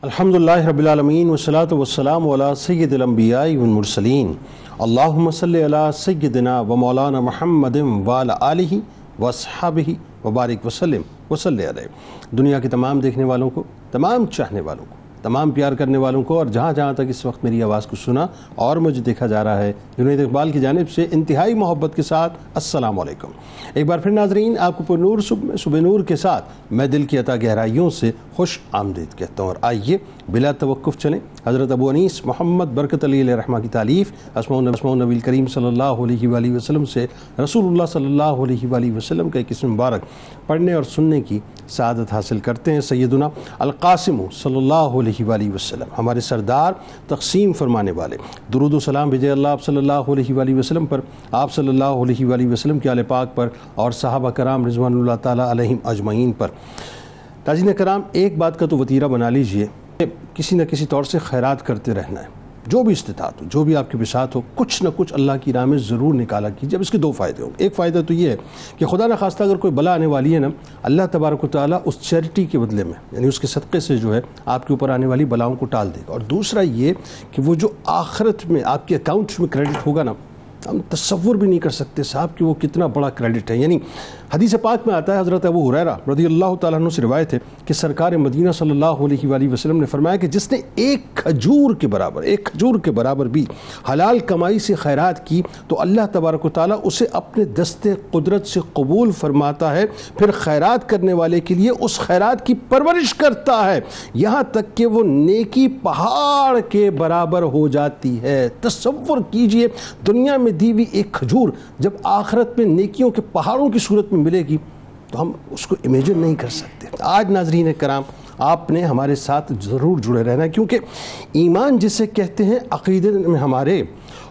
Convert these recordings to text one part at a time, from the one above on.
الحمدللہ رب العالمین والصلاة والسلام علی سید الانبیاء والمرسلین اللہم صلی علی سیدنا و مولانا محمد وعلی آلہ واصحابہ وبارک وسلم وصلی علیہ۔ دنیا کے تمام دیکھنے والوں کو، تمام چاہنے والوں کو، تمام پیار کرنے والوں کو، اور جہاں جہاں تک اس وقت میری آواز کو سنا اور مجھے دیکھا جا رہا ہے، جنید اقبال کی جانب سے انتہائی محبت کے ساتھ السلام علیکم۔ ایک بار پھر ناظرین، آپ کو پر نور صبح نور کے ساتھ میں دل کی عطا گہرائیوں سے خوش آمدید کہتا ہوں، اور آئیے بلا توقف چلیں حضرت ابو انیس محمد برکت علی علیہ رحمہ کی تالیف اسماء النبی کریم صلی اللہ علیہ وآلہ وسلم سے رسول اللہ صلی اللہ علیہ وآلہ وسلم کا ایک اسم مبارک پڑھنے اور سننے کی سعادت حاصل کرتے ہیں۔ سیدنا القاسم صلی اللہ علیہ وآلہ وسلم، ہمارے سردار تقسیم فرمانے والے، درود و سلام بھیجے اللہ آپ صلی اللہ علیہ وآلہ وسلم پر، آپ صلی اللہ علیہ وآلہ وسلم کے آل پاک پر، اور صحابہ کرام رضوان اللہ تعالیٰ علیہم اجمعین پر۔ تاجرین کرام، ایک بات کا تو وطیرہ بنا لیجئے، کسی نہ کسی طور سے خیرات کرتے رہنا ہے، جو بھی استطاعت ہو، جو بھی آپ کے بساط ہو، کچھ نہ کچھ اللہ کی راہ میں ضرور نکالا کیجیے۔ اب اس کے دو فائدے ہوں۔ ایک فائدہ تو یہ ہے کہ خدا نہ خواستہ اگر کوئی بلا آنے والی ہے نا، اللہ تبارک و تعالیٰ اس چیریٹی کے بدلے میں، یعنی اس کے صدقے سے جو ہے آپ کے اوپر آنے والی بلاؤں کو ٹال دے گا۔ اور دوسرا یہ کہ وہ جو آخرت میں آپ کے اکاؤنٹ میں کریڈٹ ہوگا نا، ہم تصور بھی نہیں کر سکتے صاحب کہ وہ کتنا بڑا کریڈٹ ہے۔ یعنی حدیث پاک میں آتا ہے، حضرت ابو ہریرہ رضی اللہ تعالیٰ عنہ سے روایت ہے کہ سرکار مدینہ صلی اللہ علیہ وآلہ وسلم نے فرمایا کہ جس نے ایک کھجور کے برابر بھی حلال کمائی سے خیرات کی تو اللہ تبارک و تعالیٰ اسے اپنے دست قدرت سے قبول فرماتا ہے، پھر خیرات کرنے والے کے لیے اس خیرات کی پرورش کرتا ہے، یہاں تک کہ وہ نیکی پہاڑ کے برابر ہو جاتی ہے۔ تصور کیجئے، دنیا میں دی ہوئی ایک کھجور جب آخرت میں نیکیوں کے پہاڑوں کی صورت میں ملے گی تو ہم اس کو امیجن نہیں کر سکتے۔ آج ناظرین کرام، آپ نے ہمارے ساتھ ضرور جڑے رہنا ہے، کیونکہ ایمان جسے کہتے ہیں عقیدے میں ہمارے،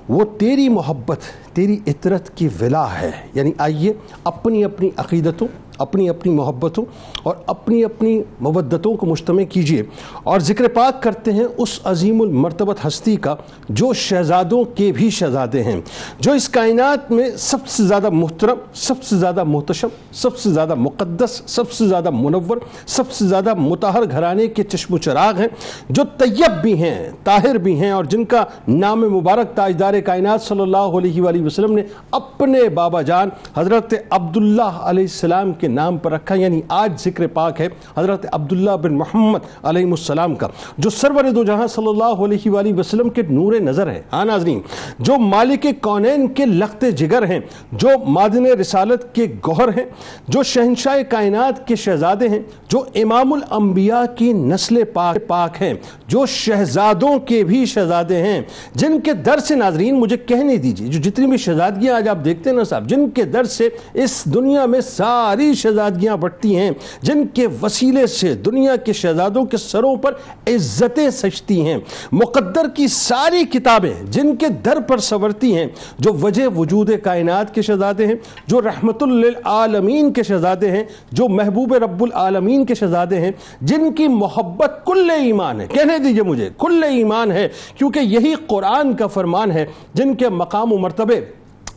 وہ تیری محبت، تیری اطرت کی ولا ہے۔ یعنی آئیے اپنی اپنی عقیدتوں، اپنی اپنی محبتوں اور اپنی اپنی مودتوں کو مجتمع کیجئے اور ذکر پاک کرتے ہیں اس عظیم المرتبت ہستی کا جو شہزادوں کے بھی شہزادے ہیں، جو اس کائنات میں سب سے زیادہ محترم، سب سے زیادہ محتشم، سب سے زیادہ مقدس، سب سے زیادہ منور، سب سے زیادہ مطہر گھرانے کے چشم و چراغ ہیں، جو طیب بھی ہیں، طاہر بھی ہیں، اور جن کا نام مبارک تاجدار کائنات صلی اللہ علیہ وآلہ وسلم نے اپنے بابا جان حضرت عبداللہ علیہ السلام کے نام پر رکھا۔ یعنی آج ذکر پاک ہے حضرت عبداللہ بن محمد علیہ السلام کا، جو سرور دو جہاں صلی اللہ علیہ وآلہ وسلم کے نور نظر ہے، ہاں ناظرین، جو مالک کونین کے لخت جگر ہیں، جو معدن رسالت کے گوہر ہیں، جو شہنشاہ کائنات کے شہزادے ہیں، جو امام الانبیاء کی نسل پاک ہیں، جو شہزادوں کے بھی شہزادے ہیں، جن کے در سے ناظرین مجھے کہنے دیجئے، جو جتنی بھی شہزادگیاں آج آپ دیکھتے ہیں نا صاحب، جن کے در سے اس دنیا میں ساری شہزادگیاں بڑھتی ہیں، جن کے وسیلے سے دنیا کے شہزادوں کے سروں پر عزتیں سجتی ہیں، مقدر کی ساری کتابیں جن کے در پر سنورتی ہیں، جو وجہ وجود کائنات کے شہزادے ہیں، جو رحمت للعالمین کے شہزادے ہیں، جو محبوب رب العالمین کے شہزادے ہیں، جن کی محبت کل ایمان ہے، کہنے دیجئے مجھے کل ایمان ہے، کیونکہ یہی قرآن کا فرمان ہے، جن کے مقام و مرتبے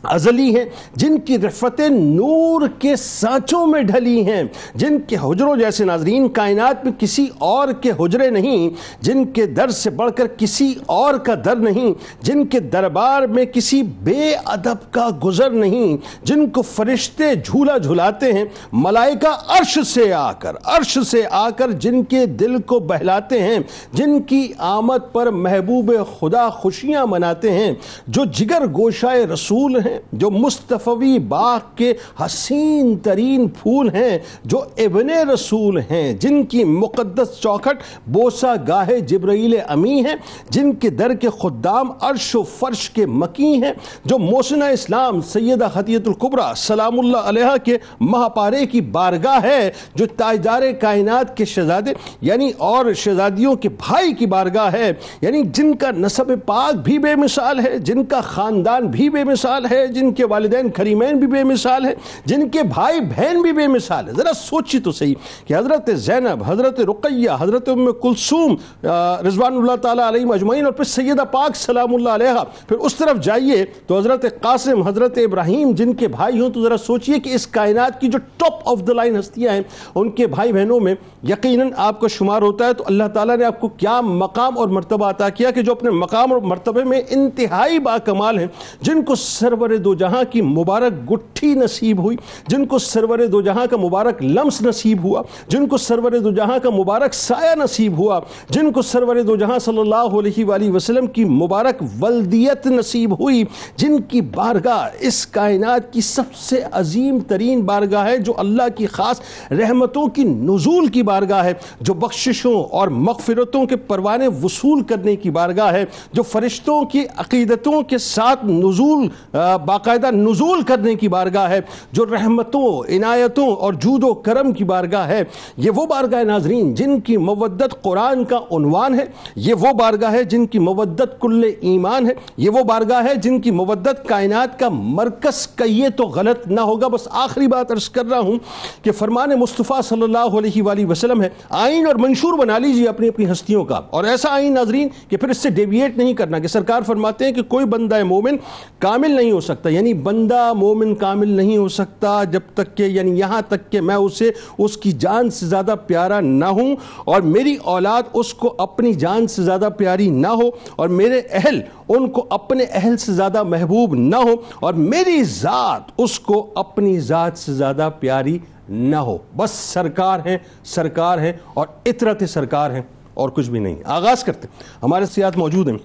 ازلی ہیں، جن کی رفعتیں نور کے سانچوں میں ڈھلی ہیں، جن کے حجروں جیسے ناظرین کائنات میں کسی اور کے حجرے نہیں، جن کے در سے بڑھ کر کسی اور کا در نہیں، جن کے دربار میں کسی بے ادب کا گزر نہیں، جن کو فرشتے جھولا جھلاتے ہیں، ملائکہ عرش سے آ کر جن کے دل کو بہلاتے ہیں، جن کی آمد پر محبوب خدا خوشیاں مناتے ہیں، جو جگر گوشائے رسول ہیں، جو مصطفی باغ کے حسین ترین پھول ہیں، جو ابن رسول ہیں، جن کی مقدس چوکھٹ بوسہ گاہ جبرائیل امی ہیں، جن کے در کے خدام عرش و فرش کے مکی ہیں، جو محسنہ اسلام سیدہ خدیجہ الکبریٰ سلام اللہ علیہا کے مہاپارے کی بارگاہ ہے، جو تاجدار کائنات کے شہزادے یعنی اور شہزادیوں کے بھائی کی بارگاہ ہے، یعنی جن کا نسب پاک بھی بے مثال ہے، جن کا خاندان بھی بے مثال ہے، ہے, جن کے والدین کریمین بھی بے مثال ہیں, جن کے بھائی بہن بھی بے مثال ہیں. ذرا سوچی تو صحیح کہ حضرت زینب, حضرت رقیہ, حضرت ام کلثوم رضوان اللہ تعالیٰ علیہم اجمعین, اور پھر سیدہ پاک سلام اللہ علیہا, پھر اس طرف جائیے تو حضرت قاسم, حضرت ابراہیم جن کے بھائی ہوں, تو ذرا سوچئے کہ اس کائنات کی جو ٹاپ آف دا لائن ہستیاں ہیں ان کے بھائی بہنوں میں یقیناً آپ کا شمار ہوتا ہے. تو اللہ تعالیٰ نے آپ کو کیا مقام اور مرتبہ عطا کیا کہ جو اپنے مقام اور مرتبے میں انتہائی باکمال ہیں, جن کو سرور دو جہاں کی مبارک گٹھی نصیب ہوئی, جن کو سرور دو جہاں کا مبارک لمس نصیب ہوا, جن کو سرور دو جہاں کا مبارک سایہ نصیب ہوا, جن کو سرور دو جہاں صلی اللہ علیہ وآلہ وسلم کی مبارک ولدیت نصیب ہوئی, جن کی بارگاہ اس کائنات کی سب سے عظیم ترین بارگاہ ہے, جو اللہ کی خاص رحمتوں کی نزول کی بارگاہ ہے, جو بخششوں اور مغفرتوں کے پروانے وصول کرنے کی بارگاہ ہے, جو فرشتوں کی عقیدتوں کے ساتھ نزول باقاعدہ نزول کرنے کی بارگاہ ہے, جو رحمتوں, عنایتوں اور جود و کرم کی بارگاہ ہے. یہ وہ بارگاہ ناظرین جن کی مودت قرآن کا عنوان ہے, یہ وہ بارگاہ ہے جن کی مودت کل ایمان ہے, یہ وہ بارگاہ ہے جن کی مودت کائنات کا مرکز کہیے تو غلط نہ ہوگا. بس آخری بات عرض کر رہا ہوں کہ فرمان مصطفیٰ صلی اللہ علیہ وآلہ وسلم ہے, آئین اور منشور بنا لیجیے اپنی اپنی ہستیوں کا, اور ایسا آئین ناظرین کہ پھر اس سے ڈیویٹ نہیں کرنا. کہ سرکار فرماتے ہیں کہ کوئی بندہ مومن کامل نہیں ہو سکتا, یعنی بندہ مومن کامل نہیں ہو سکتا جب تک کہ, یعنی یہاں تک کہ میں اسے اس کی جان سے زیادہ پیارا نہ ہوں, اور میری اولاد اس کو اپنی جان سے زیادہ پیاری نہ ہو, اور میرے اہل ان کو اپنے اہل سے زیادہ محبوب نہ ہو, اور میری ذات اس کو اپنی ذات سے زیادہ پیاری نہ ہو. بس سرکار ہیں اور اطرت سرکار ہیں اور کچھ بھی نہیں. آغاز کرتے ہمارے سیاحت موجود ہیں,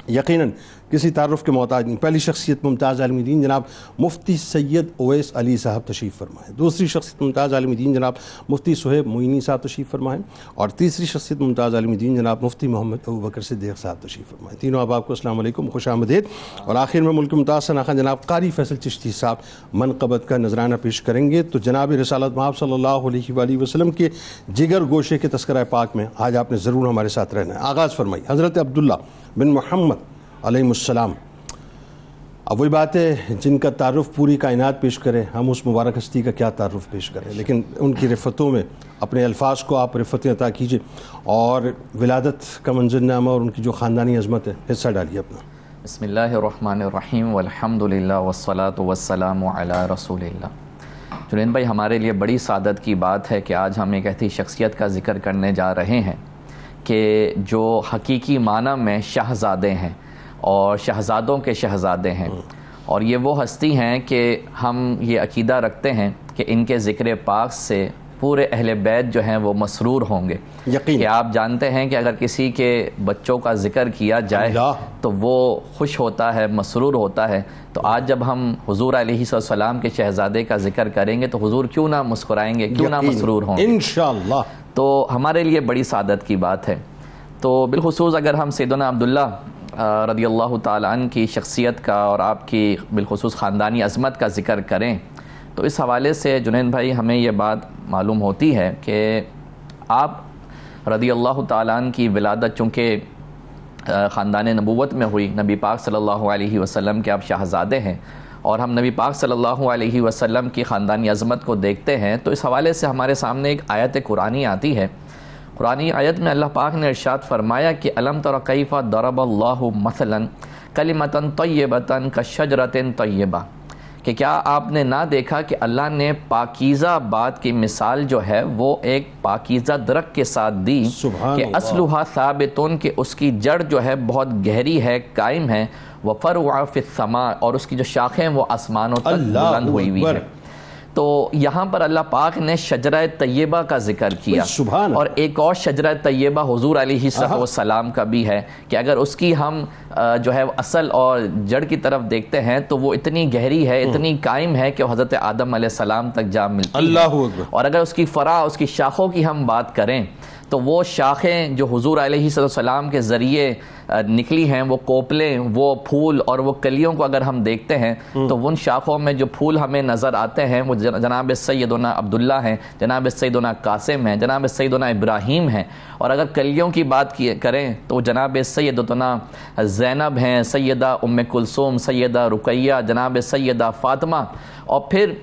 یقیناً کسی تعارف کے محتاج نہیں. پہلی شخصیت ممتاز عالم دین جناب مفتی سید اویس علی صاحب تشریف فرمائیں. دوسری شخصیت ممتاز عالم دین جناب مفتی صہیب معینی صاحب تشریف فرمائیں. اور تیسری شخصیت ممتاز عالم دین جناب مفتی محمد ابوبکر صدیق صاحب تشریف فرمائیں. تینوں احباب کو السلام علیکم, خوش آمدید. اور آخر میں ملک ممتاز ثنا خان جناب قاری فیصل چشتی صاحب منقبت کا نذرانہ پیش کریں گے. تو جناب رسالت مآب صلی اللہ علیہ وآلہ وسلم کے جگر گوشے کے تذکرہ پاک میں آج آپ نے ضرور ہمارے ساتھ رہنا ہے. آغاز فرمائی حضرت عبداللہ بن محمد علیہ السلام. اب وہی بات ہے جن کا تعارف پوری کائنات پیش کرے, ہم اس مبارک ہستی کا کیا تعارف پیش کریں, لیکن ان کی رفتوں میں اپنے الفاظ کو آپ رفتیں عطا کیجئے, اور ولادت کا منظرنامہ اور ان کی جو خاندانی عظمت ہے حصہ ڈالیے اپنا. بسم اللہ الرحمن الرحیم والحمدللہ والصلاة والسلام علی رسول اللہ. جنید بھائی, ہمارے لیے بڑی سعادت کی بات ہے کہ آج ہم ایک ایسی شخصیت کا ذکر کرنے جا رہے ہیں کہ جو حقیقی معنی میں شہزادے ہیں اور شہزادوں کے شہزادے ہیں, اور یہ وہ ہستی ہیں کہ ہم یہ عقیدہ رکھتے ہیں کہ ان کے ذکر پاک سے پورے اہل بیت جو ہیں وہ مسرور ہوں گے. کہ آپ جانتے ہیں کہ اگر کسی کے بچوں کا ذکر کیا جائے تو وہ خوش ہوتا ہے, مسرور ہوتا ہے. تو آج جب ہم حضور علیہ السلام کے شہزادے کا ذکر کریں گے تو حضور کیوں نہ مسکرائیں گے, کیوں نہ مسرور ہوں گے انشاءاللہ. تو ہمارے لیے بڑی سعادت کی بات ہے. تو بالخصوص اگر ہم سیدنا عبداللہ رضی اللہ تعالیٰ عنہ کی شخصیت کا اور آپ کی بالخصوص خاندانی عظمت کا ذکر کریں تو اس حوالے سے جنید بھائی ہمیں یہ بات معلوم ہوتی ہے کہ آپ رضی اللہ تعالیٰ عنہ کی ولادت چونکہ خاندان نبوت میں ہوئی, نبی پاک صلی اللہ علیہ وسلم کے آپ شہزادے ہیں, اور ہم نبی پاک صلی اللہ علیہ وسلم کی خاندانی عظمت کو دیکھتے ہیں تو اس حوالے سے ہمارے سامنے ایک آیت قرآنی آتی ہے. قرآنی آیت میں اللہ پاک نے ارشاد فرمایا کہ الم تر کیف ضرب اللہ مثلا کلمۃ طیبۃ کشجرۃ طیبہ, کہ کیا آپ نے نہ دیکھا کہ اللہ نے پاکیزہ بات کی مثال جو ہے وہ ایک پاکیزہ درخت کے ساتھ دی کہ اصلھا ثابت, کہ اس کی جڑ جو ہے بہت گہری ہے, قائم ہے, وفرع فی السماء, اور اس کی جو شاخیں وہ آسمانوں تک بلند ہوئی ہوئی ہے. تو یہاں پر اللہ پاک نے شجرہ طیبہ کا ذکر کیا, اور ایک اور شجرہ طیبہ حضور علیہ السلام کا بھی ہے کہ اگر اس کی ہم جو ہے اصل اور جڑ کی طرف دیکھتے ہیں تو وہ اتنی گہری ہے, اتنی قائم ہے کہ وہ حضرت آدم علیہ السلام تک جا ملتی ہے. اور اگر اس کی فرع, اس کی شاخوں کی ہم بات کریں تو وہ شاخیں جو حضور علیہ السلام کے ذریعے نکلی ہیں، وہ کوپلیں، وہ پھول اور وہ کلیوں کو اگر ہم دیکھتے ہیں تو ان شاخوں میں جو پھول ہمیں نظر آتے ہیں وہ جناب سیدنا عبداللہ ہیں، جناب سیدنا قاسم ہیں، جناب سیدنا ابراہیم ہیں، اور اگر کلیوں کی بات کریں تو جناب سیدنا زینب ہیں، سیدہ ام کلثوم، سیدہ رقیہ، جناب سیدہ فاطمہ، اور پھر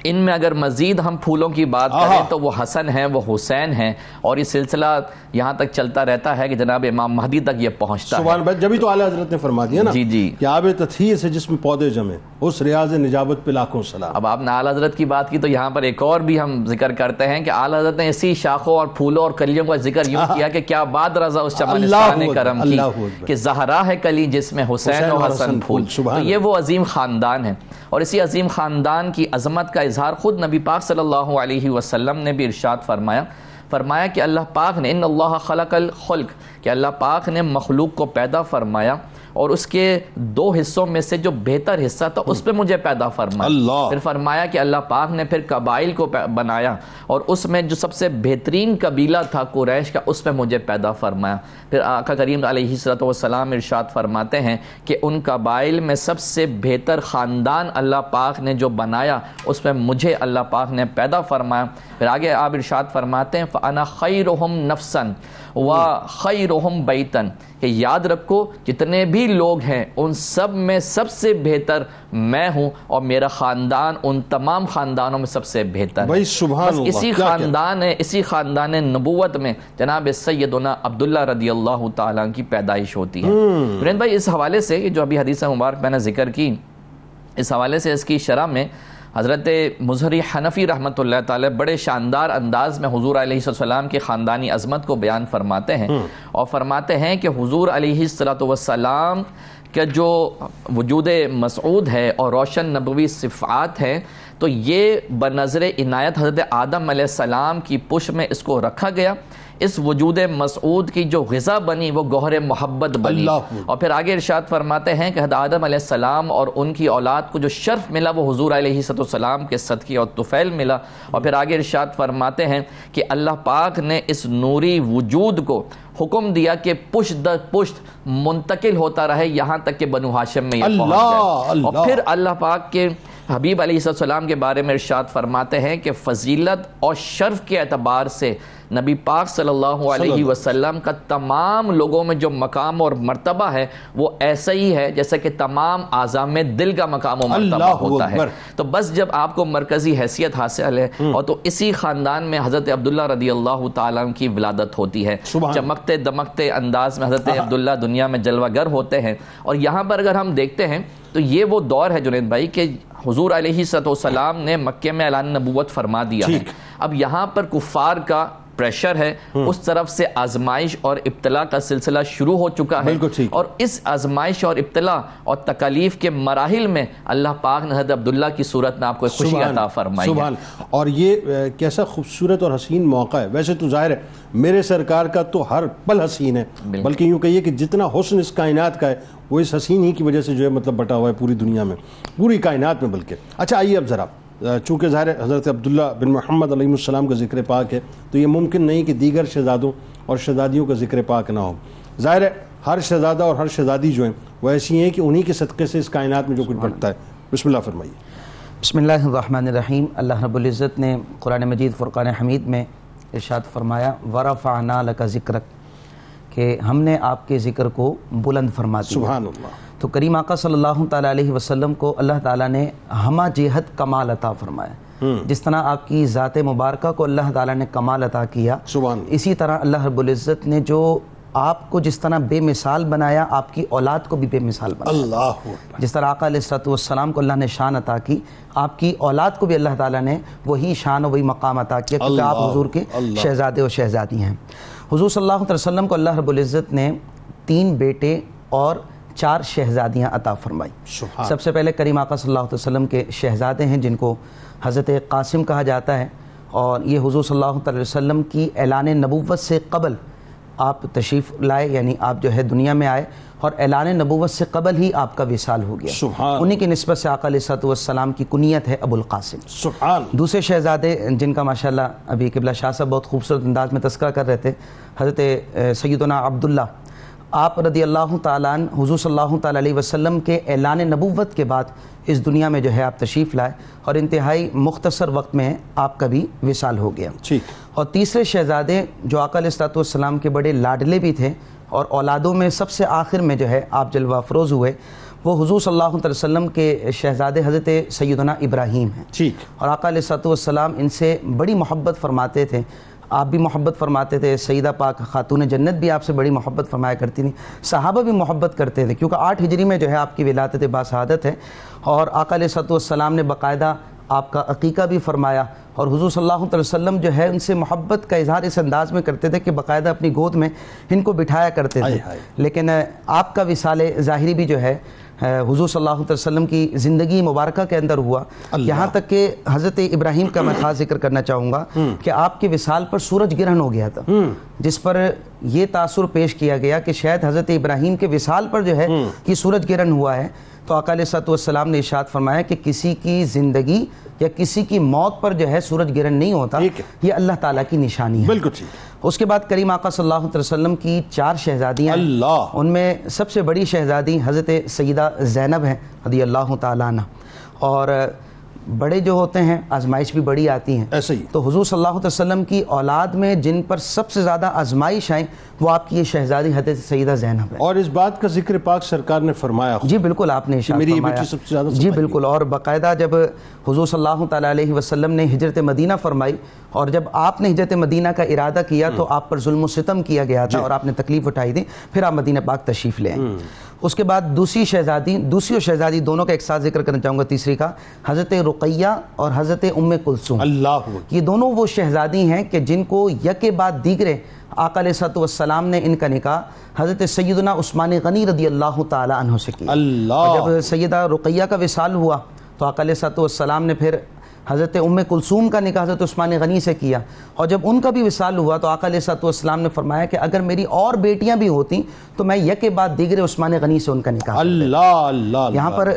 ان میں اگر مزید ہم پھولوں کی بات کریں تو وہ حسن ہیں، وہ حسین ہیں، اور یہ سلسلہ یہاں تک چلتا رہتا ہے کہ جناب امام مہدی تک یہ پہنچتا ہے۔ سبحان اللہ، جبھی تو اعلیٰ حضرت نے فرما دیا نا جی جی کہ آب تطہیر سے جس میں پودے جمے اس ریاض نجابت پہ لاکھوں سلام۔ اب آپ نے اعلیٰ حضرت کی بات کی تو یہاں پر ایک اور بھی ہم ذکر کرتے ہیں کہ اعلیٰ حضرت نے اسی شاخوں اور پھولوں اور کلیوں کا ذکر یوں کیا کہ کیا بات رضا اس چمنستان کرم کی کہ زہرا ہے کلی جس میں حسین و حسن پھول۔ تو یہ وہ عظیم خاندان ہے، اور اسی عظیم خاندان کی عظمت کا اظہار خود نبی پاک صلی اللہ علیہ وسلم نے بھی ارشاد فرمایا کہ اللہ پاک نے ان اللہ خلق الخلق، کہ اللہ پاک نے مخلوق کو پیدا فرمایا اور اس کے دو حصوں میں سے جو بہتر حصہ تھا اس پہ مجھے پیدا فرمایا۔ پھر فرمایا کہ اللہ پاک نے پھر قبائل کو بنایا اور اس میں جو سب سے بہترین قبیلہ تھا قریش کا اس پہ مجھے پیدا فرمایا۔ پھر آقا کریم علیہ السلام ارشاد فرماتے ہیں کہ ان قبائل میں سب سے بہتر خاندان اللہ پاک نے جو بنایا اس میں مجھے اللہ پاک نے پیدا فرمایا۔ پھر آگے آپ ارشاد فرماتے ہیں فَأَنَا خَيْرُهُمْ نَفْسًا وَخَيْرُهُمْ بَيْتًا، کہ یاد رکھو جتنے بھی لوگ ہیں ان سب میں سب سے بہتر میں ہوں اور میرا خاندان ان تمام خاندانوں میں سب سے بہتر ہے۔ سبحان اللہ، اسی خاندان نبوت میں جناب سیدنا عبداللہ رضی اللہ تعالیٰ کی پیدائش ہوتی ہے۔ فرین بھائی اس حوالے سے جو ابھی حدیث مبارک میں نے ذکر کی، اس حوالے سے اس کی شرح میں حضرت مظہری حنفی رحمۃ اللہ تعالی بڑے شاندار انداز میں حضور علیہ السلام کی خاندانی عظمت کو بیان فرماتے ہیں، اور فرماتے ہیں کہ حضور علیہ السلام کا جو وجود مسعود ہے اور روشن نبوی صفات ہیں تو یہ بنظر عنایت حضرت آدم علیہ السلام کی پشت میں اس کو رکھا گیا۔ اس وجود مسعود کی جو غذا بنی وہ گوہر محبت بنی، اور پھر آگے ارشاد فرماتے ہیں کہ حضرت آدم علیہ السلام اور ان کی اولاد کو جو شرف ملا وہ حضور علیہ السلام کے صدقے اور طفیل ملا، اور پھر آگے ارشاد فرماتے ہیں کہ اللہ پاک نے اس نوری وجود کو حکم دیا کہ پشت در پشت منتقل ہوتا رہے یہاں تک کہ بنو ہاشم میں یہ پہنچ جائے۔ اور پھر اللہ پاک کے حبیب علیہ السلام کے بارے میں ارشاد فرماتے ہیں کہ فضیلت اور شرف کے اعتبار سے نبی پاک صلی اللہ علیہ وسلم کا تمام لوگوں میں جو مقام اور مرتبہ ہے وہ ایسا ہی ہے جیسا کہ تمام اعضاء میں دل کا مقام و مرتبہ ہوتا ہے۔ تو بس جب آپ کو مرکزی حیثیت حاصل ہے اور تو اسی خاندان میں حضرت عبداللہ رضی اللہ تعالیٰ کی ولادت ہوتی ہے، چمکتے دمکتے انداز میں حضرت عبداللہ دنیا میں جلوہ گر ہوتے ہیں۔ اور یہاں پر اگر ہم دیکھتے ہیں تو یہ وہ دور ہے جنید بھائی کہ حضور علیہ السلام نے مکے میں اعلان نبوت فرما دیا ہے۔ اب یہاں پر کفار کا پریشر ہے، اس طرف سے آزمائش اور ابتلا کا سلسلہ شروع ہو چکا ہے، اور اس آزمائش اور ابتلا اور تکالیف کے مراحل میں اللہ پاک نے حضرت عبداللہ کی صورت میں آپ کو خوشی عطا فرمائی ہے۔ اور یہ کیسا خوبصورت اور حسین موقع ہے۔ ویسے تو ظاہر ہے میرے سرکار کا تو ہر پل حسین ہے، بلکہ یوں کہیے کہ جتنا حسن اس کائنات کا ہے وہ اس حسین ہی کی وجہ سے جو ہے مطلب بٹا ہوا ہے پوری دنیا میں، پوری کائنات میں۔ بلکہ اچھا آئیے اب ذرا، چونکہ ظاہر حضرت عبداللہ بن محمد علیہ السلام کا ذکر پاک ہے تو یہ ممکن نہیں کہ دیگر شہزادوں اور شہزادیوں کا ذکر پاک نہ ہو۔ ظاہر ہے ہر شہزادہ اور ہر شہزادی جو ہیں وہ ایسی ہیں کہ انہی کے صدقے سے اس کائنات میں جو کچھ بڑھتا ہے۔ بسم اللہ فرمائیے۔ بسم اللہ الرحمن الرحیم۔ اللہ رب العزت نے قرآن مجید فرقان حمید میں ارشاد فرمایا وَرَفَعْنَا لَكَ ذِكْرَكَ، کہ ہم نے آپ کے ذکر کو بلند فرما دیا۔ سبحان اللہ۔ تو کریم آقا صلی اللہ تعالیٰ علیہ وسلم کو اللہ تعالیٰ نے ہمہ جہت کمال عطا فرمایا، جس طرح آپ کی ذات مبارکہ کو اللہ تعالیٰ نے کمال عطا کیا، اسی طرح اللہ رب العزت نے جو آپ کو جس طرح بے مثال بنایا آپ کی اولاد کو بھی بے مثال بنایا۔ اللہ، جس طرح آقا علیہ السلام کو اللہ نے شان عطا کی، آپ کی اولاد کو بھی اللہ تعالیٰ نے وہی شان و وہی مقام عطا کیا، کیونکہ آپ حضور کے شہزادے و شہزادی ہیں۔ حضور صلی اللہ علیہ وسلم کو اللہ رب العزت نے 3 بیٹے اور 4 شہزادیاں عطا فرمائی۔ سب سے پہلے کریم آقا صلی اللہ علیہ وسلم کے شہزادے ہیں جن کو حضرت قاسم کہا جاتا ہے، اور یہ حضور صلی اللہ علیہ وسلم کی اعلان نبوت سے قبل آپ تشریف لائے، یعنی آپ جو ہے دنیا میں آئے، اور اعلان نبوت سے قبل ہی آپ کا وصال ہو گیا. انہی کی نسبت سے آقا علیہ الصلوۃ والسلام کی کنیت ہے ابو القاسم. دوسرے شہزادے جن کا ماشاءاللہ ابھی قبلہ شاہ صاحب بہت خوبصورت انداز میں تذکرہ کر رہے تھے، حضرت سیدنا عبداللہ، آپ رضی اللہ تعالیٰ عنہ حضور صلی اللہ تعالیٰ علیہ وسلم کے اعلان نبوت کے بعد اس دنیا میں جو ہے آپ تشریف لائے اور انتہائی مختصر وقت میں آپ کا بھی وصال ہو گیا. اور تیسرے شہزادے جو آقا علیہ الصلوۃ والسلام کے بڑے لاڈلے بھی تھے اور اولادوں میں سب سے آخر میں جو ہے آپ جلوہ افروز ہوئے، وہ حضور صلی اللہ علیہ وسلم کے شہزادے حضرت سیدنا ابراہیم ہیں. اور آقا علیہ الصلوۃ والسلام ان سے بڑی محبت فرماتے تھے، آپ بھی محبت فرماتے تھے، سیدہ پاک خاتون جنت بھی آپ سے بڑی محبت فرمایا کرتی تھیں، صحابہ بھی محبت کرتے تھے، کیونکہ 8 ہجری میں جو ہے آپ کی ولادت باسعادت ہے. اور آقا علیہ الصلوۃ والسلام نے باقاعدہ آپ کا عقیقہ بھی فرمایا، اور حضور صلی اللہ علیہ وسلم جو ہے ان سے محبت کا اظہار اس انداز میں کرتے تھے کہ باقاعدہ اپنی گود میں ان کو بٹھایا کرتے تھے. لیکن آپ کا وصال ظاہری بھی جو ہے حضور صلی اللہ علیہ وسلم کی زندگی مبارکہ کے اندر ہوا، یہاں تک کہ حضرت ابراہیم کا میں خاص ذکر کرنا چاہوں گا کہ آپ کے وصال پر سورج گرہن ہو گیا تھا، جس پر یہ تاثر پیش کیا گیا کہ شاید حضرت ابراہیم کے وصال پر جو ہے یہ سورج گرہن ہوا ہے. تو آقا علیہ الصلوۃ والسلام نے ارشاد فرمایا کہ کسی کی زندگی یا کسی کی موت پر جو ہے سورج گرہن نہیں ہوتا، یہ اللہ تعالیٰ کی نشانی ہے. بالکل ٹھیک. اس کے بعد کریم آقا صلی اللہ علیہ وسلم کی 4 شہزادیاں، ان میں سب سے بڑی شہزادی حضرت سیدہ زینب ہیں رضی اللہ تعالیٰ عنہ. اور بڑے جو ہوتے ہیں آزمائش بھی بڑی آتی ہیں، ایسے ہی تو حضور صلی اللہ علیہ وسلم کی اولاد میں جن پر سب سے زیادہ آزمائش آئیں وہ آپ کی یہ شہزادی حضرت سیدہ زینب ہے. اور اس بات کا ذکر پاک سرکار نے فرمایا. جی بالکل، آپ نے ارشاد فرمایا. جی بالکل. اور باقاعدہ جب حضور صلی اللہ تعالیٰ علیہ وسلم نے ہجرت مدینہ فرمائی اور جب آپ نے ہجرت مدینہ کا ارادہ کیا تو آپ پر ظلم و ستم کیا گیا تھا اور آپ نے تکلیف اٹھائی تھی، پھر آپ مدینہ پاک تشریف لے آئیں. اس کے بعد دوسری اور شہزادی دونوں کا ایک ساتھ ذکر کرنا چاہوں گا، تیسری کا حضرت رقیہ اور حضرت ام کلثوم. یہ دونوں وہ شہزادی ہیں کہ جن کو یکے بعد دیگرے آقا علیہ الصلوۃ والسلام نے ان کا نکاح حضرت سیدنا عثمان غنی رضی اللہ تعالی عنہ سے کیا. جب سیدہ رقیہ کا وصال ہوا تو آقا علیہ الصلوۃ والسلام نے پھر حضرت ام کلثوم کا نکاح حضرت عثمان غنی سے کیا. اور جب ان کا بھی وصال ہوا تو آقا علیہ الصلوۃ والسلام نے فرمایا کہ اگر میری اور بیٹیاں بھی ہوتی تو میں یکے بعد دیگر عثمان غنی سے ان کا نکاح کرتا. یہاں پر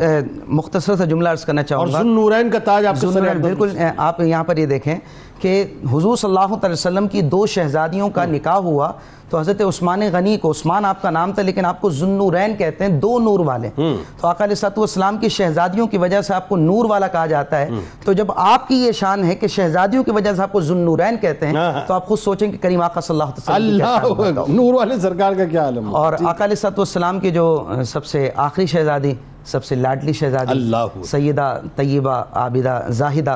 مختصر سا جملہ عرض کرنا چاہوں گا. اور ذوالنورین کا تاج آپ کو بالکل. آپ یہاں پر یہ دیکھیں کہ حضور صلی اللہ علیہ وسلم کی 2 شہزادیوں کا نکاح ہوا تو حضرت عثمان غنی کو، عثمان آپ کا نام تھا لیکن آپ کو ذوالنورین کہتے ہیں، 2 نور والے. تو آقا علیہ الصلوۃ والسلام کی شہزادیوں کی وجہ سے آپ کو نور والا کہا جاتا ہے. تو جب آپ کی یہ شان ہے کہ شہزادیوں کی وجہ سے آپ کو ذوالنورین کہتے ہیں تو آپ خود سوچیں کہ کریم آقا صلی اللہ علیہ وسلم نور والے سرکار کا کیا عالم. اور آقا علیہ الصلوۃ والسلام کی جو سب سے آخری شہزادی، سب سے لاڈلی شہزادی، سیدہ طیبہ عابدہ زاہدہ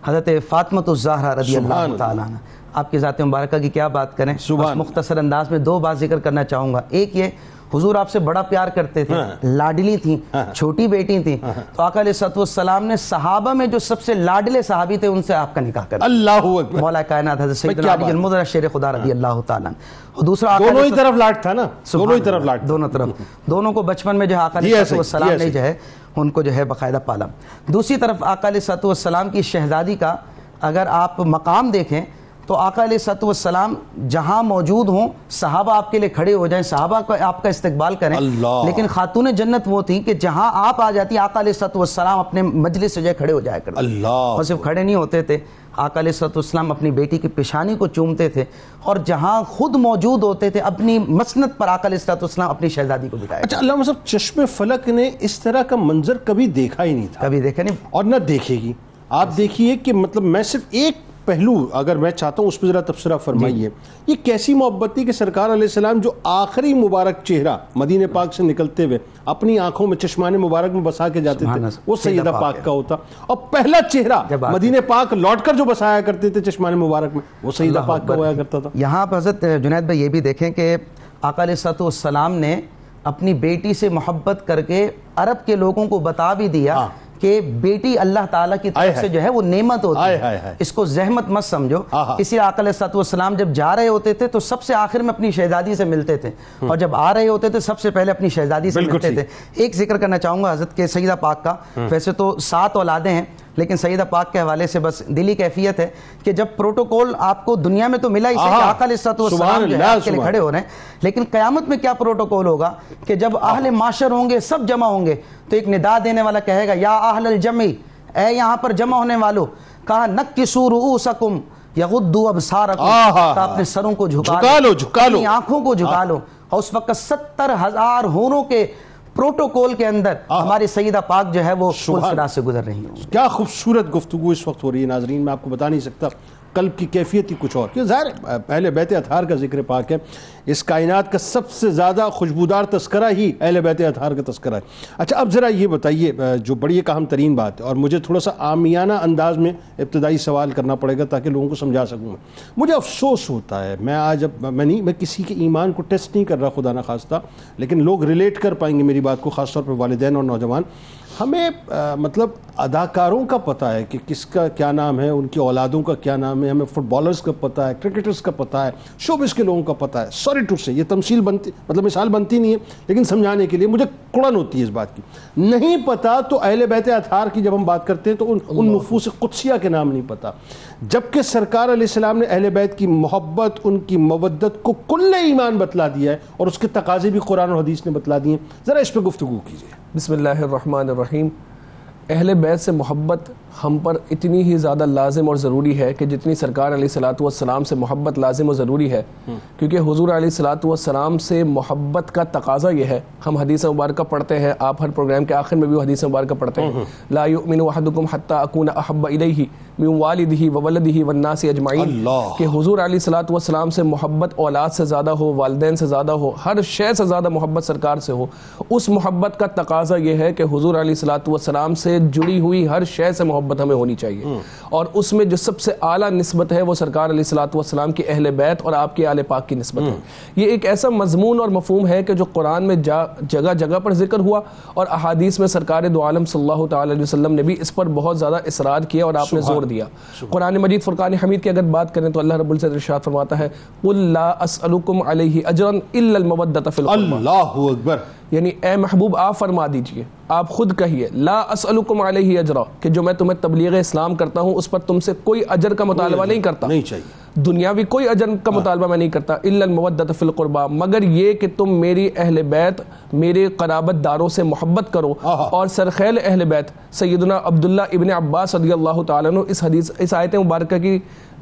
حضرت فاطمہ الزہرا رضی اللہ تعالیٰ عنہ، آپ کی ذات مبارکہ کی کیا بات کریں. مختصر انداز میں 2 بات ذکر کرنا چاہوں گا. ایک یہ، حضور آپ سے بڑا پیار کرتے تھے، لاڈلی تھیں، چھوٹی بیٹی تھیں، تو آقا علیہ الصلوۃ والسلام نے صحابہ میں جو سب سے لاڈلے صحابی تھے ان سے آپ کا نکاح کر دیا. اللہ اکبر. مولا کائنات حضرت سیدنا علی المرتضی شیر خدا رضی اللہ تعالیٰ عنہ. اور دوسرا دونوں ہی طرف لاٹ تھا نا، دونوں طرف، دونوں کو بچپن میں جو ہے آقا علیہ الصلوۃ والسلام نے جو ہے ان کو جو ہے باقاعدہ پالا. دوسری طرف آقا علیہ الصلوۃ والسلام کی شہزادی کا اگر آپ مقام دیکھیں تو آقا علیہ الصلوۃ والسلام جہاں موجود ہوں صحابہ آپ کے لیے کھڑے ہو جائیں، صحابہ کو آپ کا استقبال کریں. لیکن خاتون جنت وہ تھیں کہ جہاں آپ آ جاتی آقا علیہ الصلوۃ والسلام اپنے مجلس سے جو ہے کھڑے ہو جایا کرتے. اور صرف کھڑے نہیں ہوتے تھے، آقا علیہ الصلوۃ والسلام اپنی بیٹی کی پیشانی کو چومتے تھے اور جہاں خود موجود ہوتے تھے اپنی مسند پر آقا علیہ الصلوۃ والسلام اپنی شہزادی کو بٹھایا. اچھا علامہ صاحب، چشم فلک نے اس طرح کا منظر کبھی دیکھا ہی نہیں تھا، کبھی دیکھا نہیں اور نہ دیکھے گی. آپ دیکھیے کہ مطلب میں صرف ایک پہلو اگر میں چاہتا ہوں اس پہ ذرا تبصرہ فرمائیے. یہ کیسی محبت تھی کہ سرکار علیہ السلام جو آخری مبارک چہرہ مدینہ پاک سے نکلتے ہوئے اپنی آنکھوں میں چشمان مبارک میں بسا کے جاتے تھے وہ سیدہ پاک کا ہوتا، اور پہلا چہرہ مدینہ پاک لوٹ کر جو بسایا کرتے تھے چشمان مبارک میں وہ سیدہ پاک کا ہوا کرتا تھا. یہاں پر حضرت جنید بھائی یہ بھی دیکھیں کہ آقا علیہ الصلوۃ والسلام نے اپنی بیٹی سے محبت کر کے عرب کے لوگوں کو بتا بھی دیا کہ بیٹی اللہ تعالیٰ کی طرف سے جو ہے وہ نعمت ہوتی ہے، اس کو زحمت مت سمجھو. اسی آقا علیہ الصلوۃ والسلام جب جا رہے ہوتے تھے تو سب سے آخر میں اپنی شہزادی سے ملتے تھے اور جب آ رہے ہوتے تھے سب سے پہلے اپنی شہزادی سے ملتے تھے. ایک ذکر کرنا چاہوں گا حضرت کے سیدہ پاک کا. ویسے تو 7 اولادیں ہیں لیکن سیدہ پاک کے حوالے سے بس دلی کیفیت ہے کہ جب پروٹوکول آپ کو دنیا میں تو ملا ہی سے کہ آقا علیہ السلام جو ہے آپ کے لیے کھڑے ہو رہے ہیں، لیکن قیامت میں کیا پروٹوکول ہوگا کہ جب اہل معاشر ہوں گے، سب جمع ہوں گے، تو ایک ندا دینے والا کہے گا یا اہل الجمع، اے یہاں پر جمع ہونے والوں، کہا نکسوا رؤوسکم یغضوا ابصارکم، تو اپنے سروں کو جھکا لو، اپنی آنکھوں کو جھکا لو. اور اس وقت 70,000 ہوروں کے پروٹوکول کے اندر ہماری سیدہ پاک جو ہے وہ پلسرا سے گزر رہی ہوں. کیا خوبصورت گفتگو اس وقت ہو رہی ہے ناظرین، میں آپ کو بتا نہیں سکتا. قلب کی کیفیت ہی کچھ اور، کہ ظاہر اہل بیت اطہار کا ذکر پاک ہے، اس کائنات کا سب سے زیادہ خوشبودار تذکرہ ہی اہل بیت اطہار کا تذکرہ ہے. اچھا اب ذرا یہ بتائیے جو بڑی ایک اہم ترین بات ہے، اور مجھے تھوڑا سا عامیانہ انداز میں ابتدائی سوال کرنا پڑے گا تاکہ لوگوں کو سمجھا سکوں. مجھے افسوس ہوتا ہے، میں کسی کے ایمان کو ٹیسٹ نہیں کر رہا خدا نہ خواستہ، لیکن لوگ ریلیٹ کر پائیں گے میری بات کو، خاص طور پر والدین اور نوجوان. ہمیں مطلب اداکاروں کا پتہ ہے کہ کس کا کیا نام ہے، ان کی اولادوں کا کیا نام ہے، ہمیں فٹ بالرز کا پتہ ہے، کرکٹرز کا پتہ ہے، شوبز کے لوگوں کا پتہ ہے. سوری ٹو سے یہ تمثیل بنتی مطلب مثال بنتی نہیں ہے، لیکن سمجھانے کے لیے مجھے کڑن ہوتی ہے اس بات کی. نہیں پتہ تو اہل بیت اطہار کی جب ہم بات کرتے ہیں تو ان نفوس قدسیہ کے نام نہیں پتہ، جبکہ سرکار علیہ السلام نے اہل بیت کی محبت، ان کی مودت کو کل ایمان بتلا دیا ہے، اور اس کے تقاضے بھی قرآن اور حدیث نے بتلا دیے ہیں. ذرا اس پہ گفتگو کیجیے. بسم اللہ الرحمن الرحیم. اہل بیت سے محبت ہم پر اتنی ہی زیادہ لازم اور ضروری ہے کہ جتنی سرکار علیہ الصلوۃ والسلام سے محبت لازم و ضروری ہے، کیونکہ حضور علیہ الصلوۃ والسلام سے محبت کا تقاضا یہ ہے. ہم حدیث مبارکہ پڑھتے ہیں، آپ ہر پروگرام کے آخر میں بھی حدیث مبارکہ پڑھتے ہیں، لا یؤمن احدکم حتی اکون احب الیہ من والدہ وولدہ والناس اجمعین، کہ حضور علیہ الصلوۃ والسلام سے محبت اولاد سے زیادہ ہو، والدین سے زیادہ ہو، ہر شے سے زیادہ محبت سرکار سے ہو. اس محبت کا تقاضا یہ ہے کہ حضور علیہ الصلوۃ والسلام سے جڑی ہوئی ہر شے سے محبت ہمیں ہونی چاہیے، اور اس میں جو سب سے اعلیٰ نسبت ہے وہ سرکار علیہ الصلوۃ والسلام کی اہل بیت اور آپ کے آل پاک کی نسبت ہے. یہ ایک ایسا مضمون اور مفہوم ہے کہ جو قرآن میں جگہ جگہ پر ذکر ہوا، اور احادیث میں سرکار دو عالم صلی اللہ تعالی علیہ وسلم نے بھی اس پر بہت زیادہ اصرار کیا اور آپ نے زور دیا. قرآن مجید فرقان حمید کی اگر بات کریں تو اللہ رب العزت ارشاد فرماتا ہے قُلْ لَا أَسْأَلُكُمْ عَلَيْهِ أَجْرًا إِلَّا الْمَوَدَّةَ فِي الْقُرْبَى. اللہ اکبر. یعنی اے محبوب آپ فرما دیجئے، آپ خود کہیے لا اسألکم علیہ اجرا، کہ جو میں تمہیں تبلیغ اسلام کرتا ہوں اس پر تم سے کوئی اجر کا مطالبہ نہیں کرتا، نہیں چاہیے، دنیاوی کوئی اجر کا مطالبہ میں نہیں کرتا، الا المودۃ فی القربى، مگر یہ کہ تم میری اہل بیت، میرے قرابت داروں سے محبت کرو. اور سرخیل اہل بیت سیدنا عبداللہ ابن عباس رضی اللہ تعالیٰ عنہ اس آیت مبارکہ کی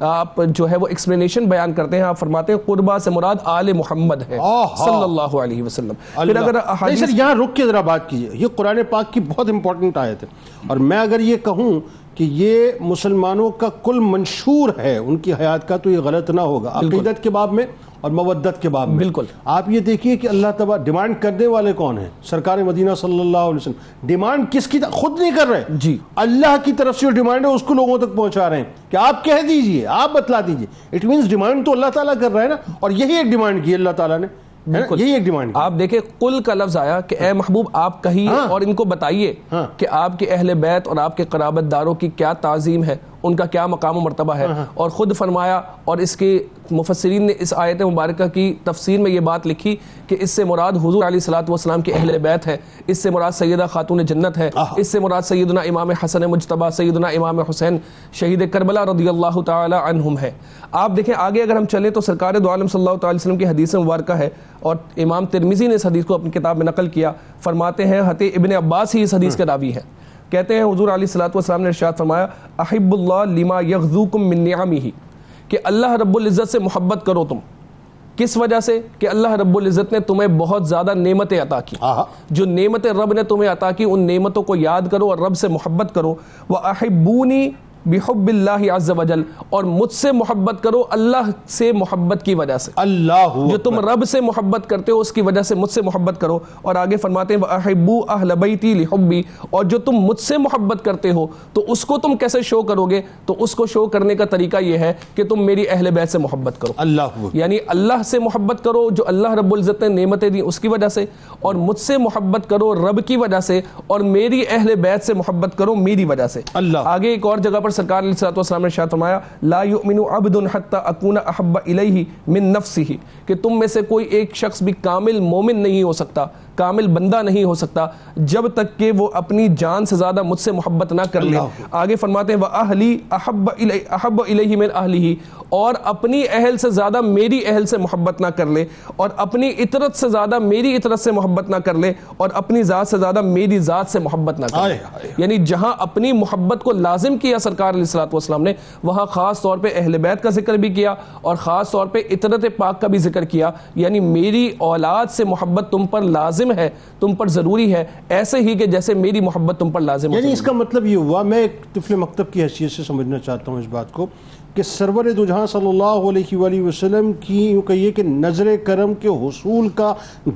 آپ جو ہے وہ ایکسپلینیشن بیان کرتے ہیں. آپ فرماتے ہیں قربہ سے مراد آل محمد ہے صلی اللہ علیہ وسلم. پھر اگر سر یہاں رک کے ذرا بات کیجیے، یہ قرآن پاک کی بہت امپورٹنٹ آیت ہے، اور میں اگر یہ کہوں کہ یہ مسلمانوں کا کل منشور ہے ان کی حیات کا تو یہ غلط نہ ہوگا. عقیدت کے باب میں اور مودت کے باب میں بالکل. آپ یہ دیکھیے کہ اللہ تعالیٰ ڈیمانڈ کرنے والے کون ہیں؟ سرکار مدینہ صلی اللہ علیہ وسلم. ڈیمانڈ کس کی؟ خود نہیں کر رہے جی، اللہ کی طرف سے جو ڈیمانڈ ہے اس کو لوگوں تک پہنچا رہے ہیں کہ آپ کہہ دیجئے، آپ بتلا دیجئے. اٹ مینس ڈیمانڈ تو اللہ تعالیٰ کر رہا ہے نا، اور یہی ایک ڈیمانڈ کی اللہ تعالیٰ نے، یہی ایک ڈیمانڈ. آپ دیکھیں قل کا لفظ آیا کہ اے محبوب آپ کہیے اور ان کو بتائیے کہ آپ کے اہل بیت اور آپ کے قرابت داروں کی کیا تعظیم ہے، ان کا کیا مقام و مرتبہ ہے. اور خود فرمایا، اور اس کے مفسرین نے اس آیت مبارکہ کی تفسیر میں یہ بات لکھی کہ اس سے مراد حضور علیہ الصلوۃ والسلام کے اہل بیت ہے، اس سے مراد سیدہ خاتون جنت ہے، اس سے مراد سیدنا امام حسن مجتبیٰ، سیدنا امام حسین شہید کربلا رضی اللہ تعالی عنہم ہے. آپ دیکھیں آگے اگر ہم چلیں تو سرکار دو عالم صلی اللہ تعالی وسلم کی حدیث مبارکہ ہے، اور امام ترمذی نے اس حدیث کو اپنی کتاب میں نقل کیا. فرماتے ہیں حتی ابن عباس ہی اس حدیث کے راوی ہیں، کہتے ہیں حضور علیہ الصلوۃ والسلام نے ارشاد فرمایا احب اللہ لما یغزوکم من نعمہ، کہ اللہ رب العزت سے محبت کرو تم. کس وجہ سے؟ کہ اللہ رب العزت نے تمہیں بہت زیادہ نعمتیں عطا کی، جو نعمتیں رب نے تمہیں عطا کی ان نعمتوں کو یاد کرو اور رب سے محبت کرو. وَأَحِبُّونِي بحب اللہ عز وجل، اور مجھ سے محبت کرو اللہ سے محبت کی وجہ سے. اللہ جو تم رب سے محبت کرتے ہو اس کی وجہ سے مجھ سے محبت کرو. اور آگے فرماتے ہیں وَأَحِبُّوا أَهْلَ بَيْتِي لِحُبِّي، اور جو تم مجھ سے محبت کرتے ہو تو اس کو تم کیسے شو کرو گے؟ تو اس کو شو کرنے کا طریقہ یہ ہے کہ تم میری اہل بیت سے محبت کرو. اللہ یعنی اللہ سے محبت کرو جو اللہ رب العزت نے نعمتیں دی اس کی وجہ سے، اور مجھ سے محبت کرو رب کی وجہ سے، اور میری اہل بیت سے محبت کرو میری وجہ سے. اللہ آگے ایک اور جگہ پر سرکار علیہ الصلوۃ والسلام نے ارشاد فرمایا لا یؤمن عبد حتی اکون احب الیہ من نفسہ، کہ تم میں سے کوئی ایک شخص بھی کامل مومن نہیں ہو سکتا کامل بندہ نہیں ہو سکتا جب تک کہ وہ اپنی جان سے زیادہ مجھ سے محبت نہ کر لے. آگے فرماتے ہیں وَأَهْلِي أَحَبَّ إِلَيْهِ مِنْ أَهْلِهِ, اور اپنی اہل سے زیادہ میری اہل سے محبت نہ کر لے, اور اپنی اطرت سے زیادہ میری اطرت سے محبت نہ کر لے, اور اپنی ذات سے زیادہ میری ذات سے محبت نہ کر لے. یعنی جہاں اپنی محبت کو لازم کیا سرکار علیہ الصلوۃ والسلام نے, وہاں خاص طور پہ اہل بیت کا ذکر بھی کیا اور خاص طور پہ اطرت پاک کا بھی ذکر کیا. یعنی میری اولاد سے محبت تم پر لازم ہے, تم پر ضروری ہے, ایسے ہی کہ جیسے میری محبت تم پر لازم ہے. یعنی اس کا مطلب یہ ہوا, میں ایک طفل مکتب کی حیثیت سے سمجھنا چاہتا ہوں اس بات کو, کہ سرور دو جہاں صلی اللہ علیہ وآلہ وسلم کی یوں کہیے کہ نظر کرم کے حصول کا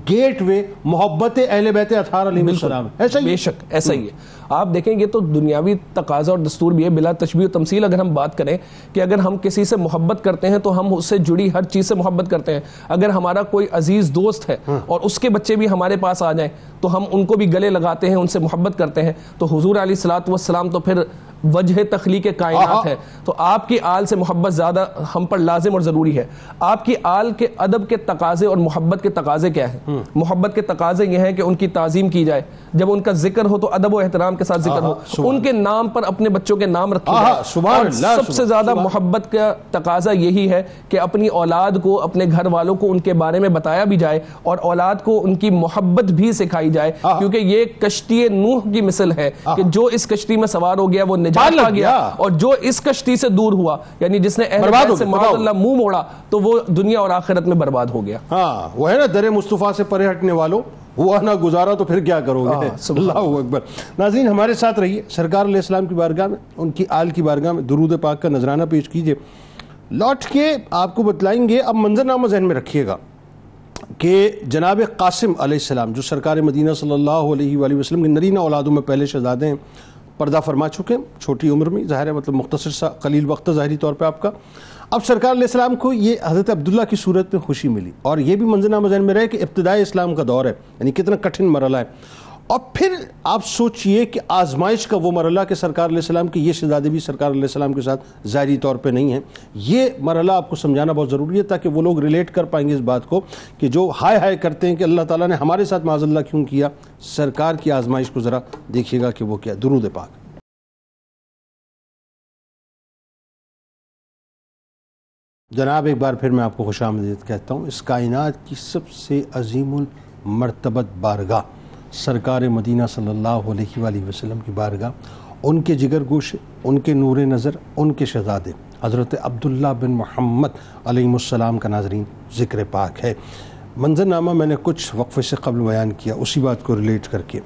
گیٹ وے محبت اہل بیت اطہار علیہ السلام. ایسا ہی, بے شک ایسا ہی ہے. آپ دیکھیں گے تو دنیاوی تقاضا اور دستور بھی ہے, بلا تشبیہ و تمثیل اگر ہم بات کریں کہ اگر ہم کسی سے محبت کرتے ہیں تو ہم اس سے جڑی ہر چیز سے محبت کرتے ہیں. اگر ہمارا کوئی عزیز دوست ہے اور اس کے بچے بھی ہمارے پاس آ جائیں تو ہم ان کو بھی گلے لگاتے ہیں, ان سے محبت کرتے ہیں. تو حضور علیہ الصلوۃ والسلام تو پھر وجہ تخلیق کائنات ہے, تو آپ کی آل سے محبت زیادہ ہم پر لازم اور ضروری ہے. آپ کی آل کے ادب کے تقاضے اور محبت کے تقاضے کیا ہیں؟ محبت کے تقاضے یہ ہیں کہ ان کی تعظیم کی جائے, جب ان کا ذکر ہو تو ادب و احترام کے ساتھ ذکر ہو, ان کے نام پر اپنے بچوں کے نام رکھے جائے. اور سب سے زیادہ محبت کا تقاضا یہی ہے کہ اپنی اولاد کو, اپنے گھر والوں کو ان کے بارے میں بتایا بھی جائے اور اولاد کو ان کی محبت بھی سکھائی جائے, کیونکہ یہ کشتی نوح کی مثل ہے کہ جو اس کشتی میں سوار ہو گیا وہ نجات پا گیا, اور جو اس کشتی سے دور ہوا یعنی جس نے اہل بیت سے معاذ اللہ منہ موڑا تو وہ دنیا اور آخرت میں برباد ہو گیا. ہاں وہ ہے نا, در مصطفیٰ سے پرے ہٹنے والوں ہوا نہ گزارا تو پھر کیا کرو گے. اللہ اکبر. ناظرین ہمارے ساتھ رہیے, سرکار علیہ السلام کی بارگاہ میں, ان کی آل کی بارگاہ میں درود پاک کا نذرانہ پیش کیجئے. لوٹ کے آپ کو بتلائیں گے, اب منظرنامہ ذہن میں رکھیے گا کہ جناب قاسم علیہ السلام جو سرکار مدینہ صلی اللہ علیہ وآلہ وسلم کی نرینہ اولادوں میں پہلے شہزادے ہیں, پردہ فرما چکے ہیں چھوٹی عمر میں, ظاہر ہے مطلب مختصر سا قلیل وقت ظاہری طور پہ آپ کا. اب سرکار علیہ السلام کو یہ حضرت عبداللہ کی صورت میں خوشی ملی, اور یہ بھی منظرنامہ ذہن میں رہے کہ ابتدائی اسلام کا دور ہے, یعنی کتنا کٹھن مرحلہ ہے. اور پھر آپ سوچئے کہ آزمائش کا وہ مرحلہ کہ سرکار علیہ السلام کے یہ شہزادے بھی سرکار علیہ السلام کے ساتھ ظاہری طور پہ نہیں ہیں. یہ مرحلہ آپ کو سمجھانا بہت ضروری ہے تاکہ وہ لوگ ریلیٹ کر پائیں گے اس بات کو کہ جو ہائے ہائے کرتے ہیں کہ اللہ تعالیٰ نے ہمارے ساتھ معاذ اللہ کیوں کیا. سرکار کی آزمائش کو ذرا دیکھیے گا کہ وہ کیا. درود پاک. جناب ایک بار پھر میں آپ کو خوش آمدید کہتا ہوں. اس کائنات کی سب سے عظیم المرتبت بارگاہ سرکار مدینہ صلی اللہ علیہ وآلہ وسلم کی بارگاہ, ان کے جگر گوشے, ان کے نور نظر, ان کے شہزادے حضرت عبداللہ بن محمد علیہ السلام کا ناظرین ذکر پاک ہے. منظرنامہ میں نے کچھ وقفے سے قبل بیان کیا, اسی بات کو ریلیٹ کر کے.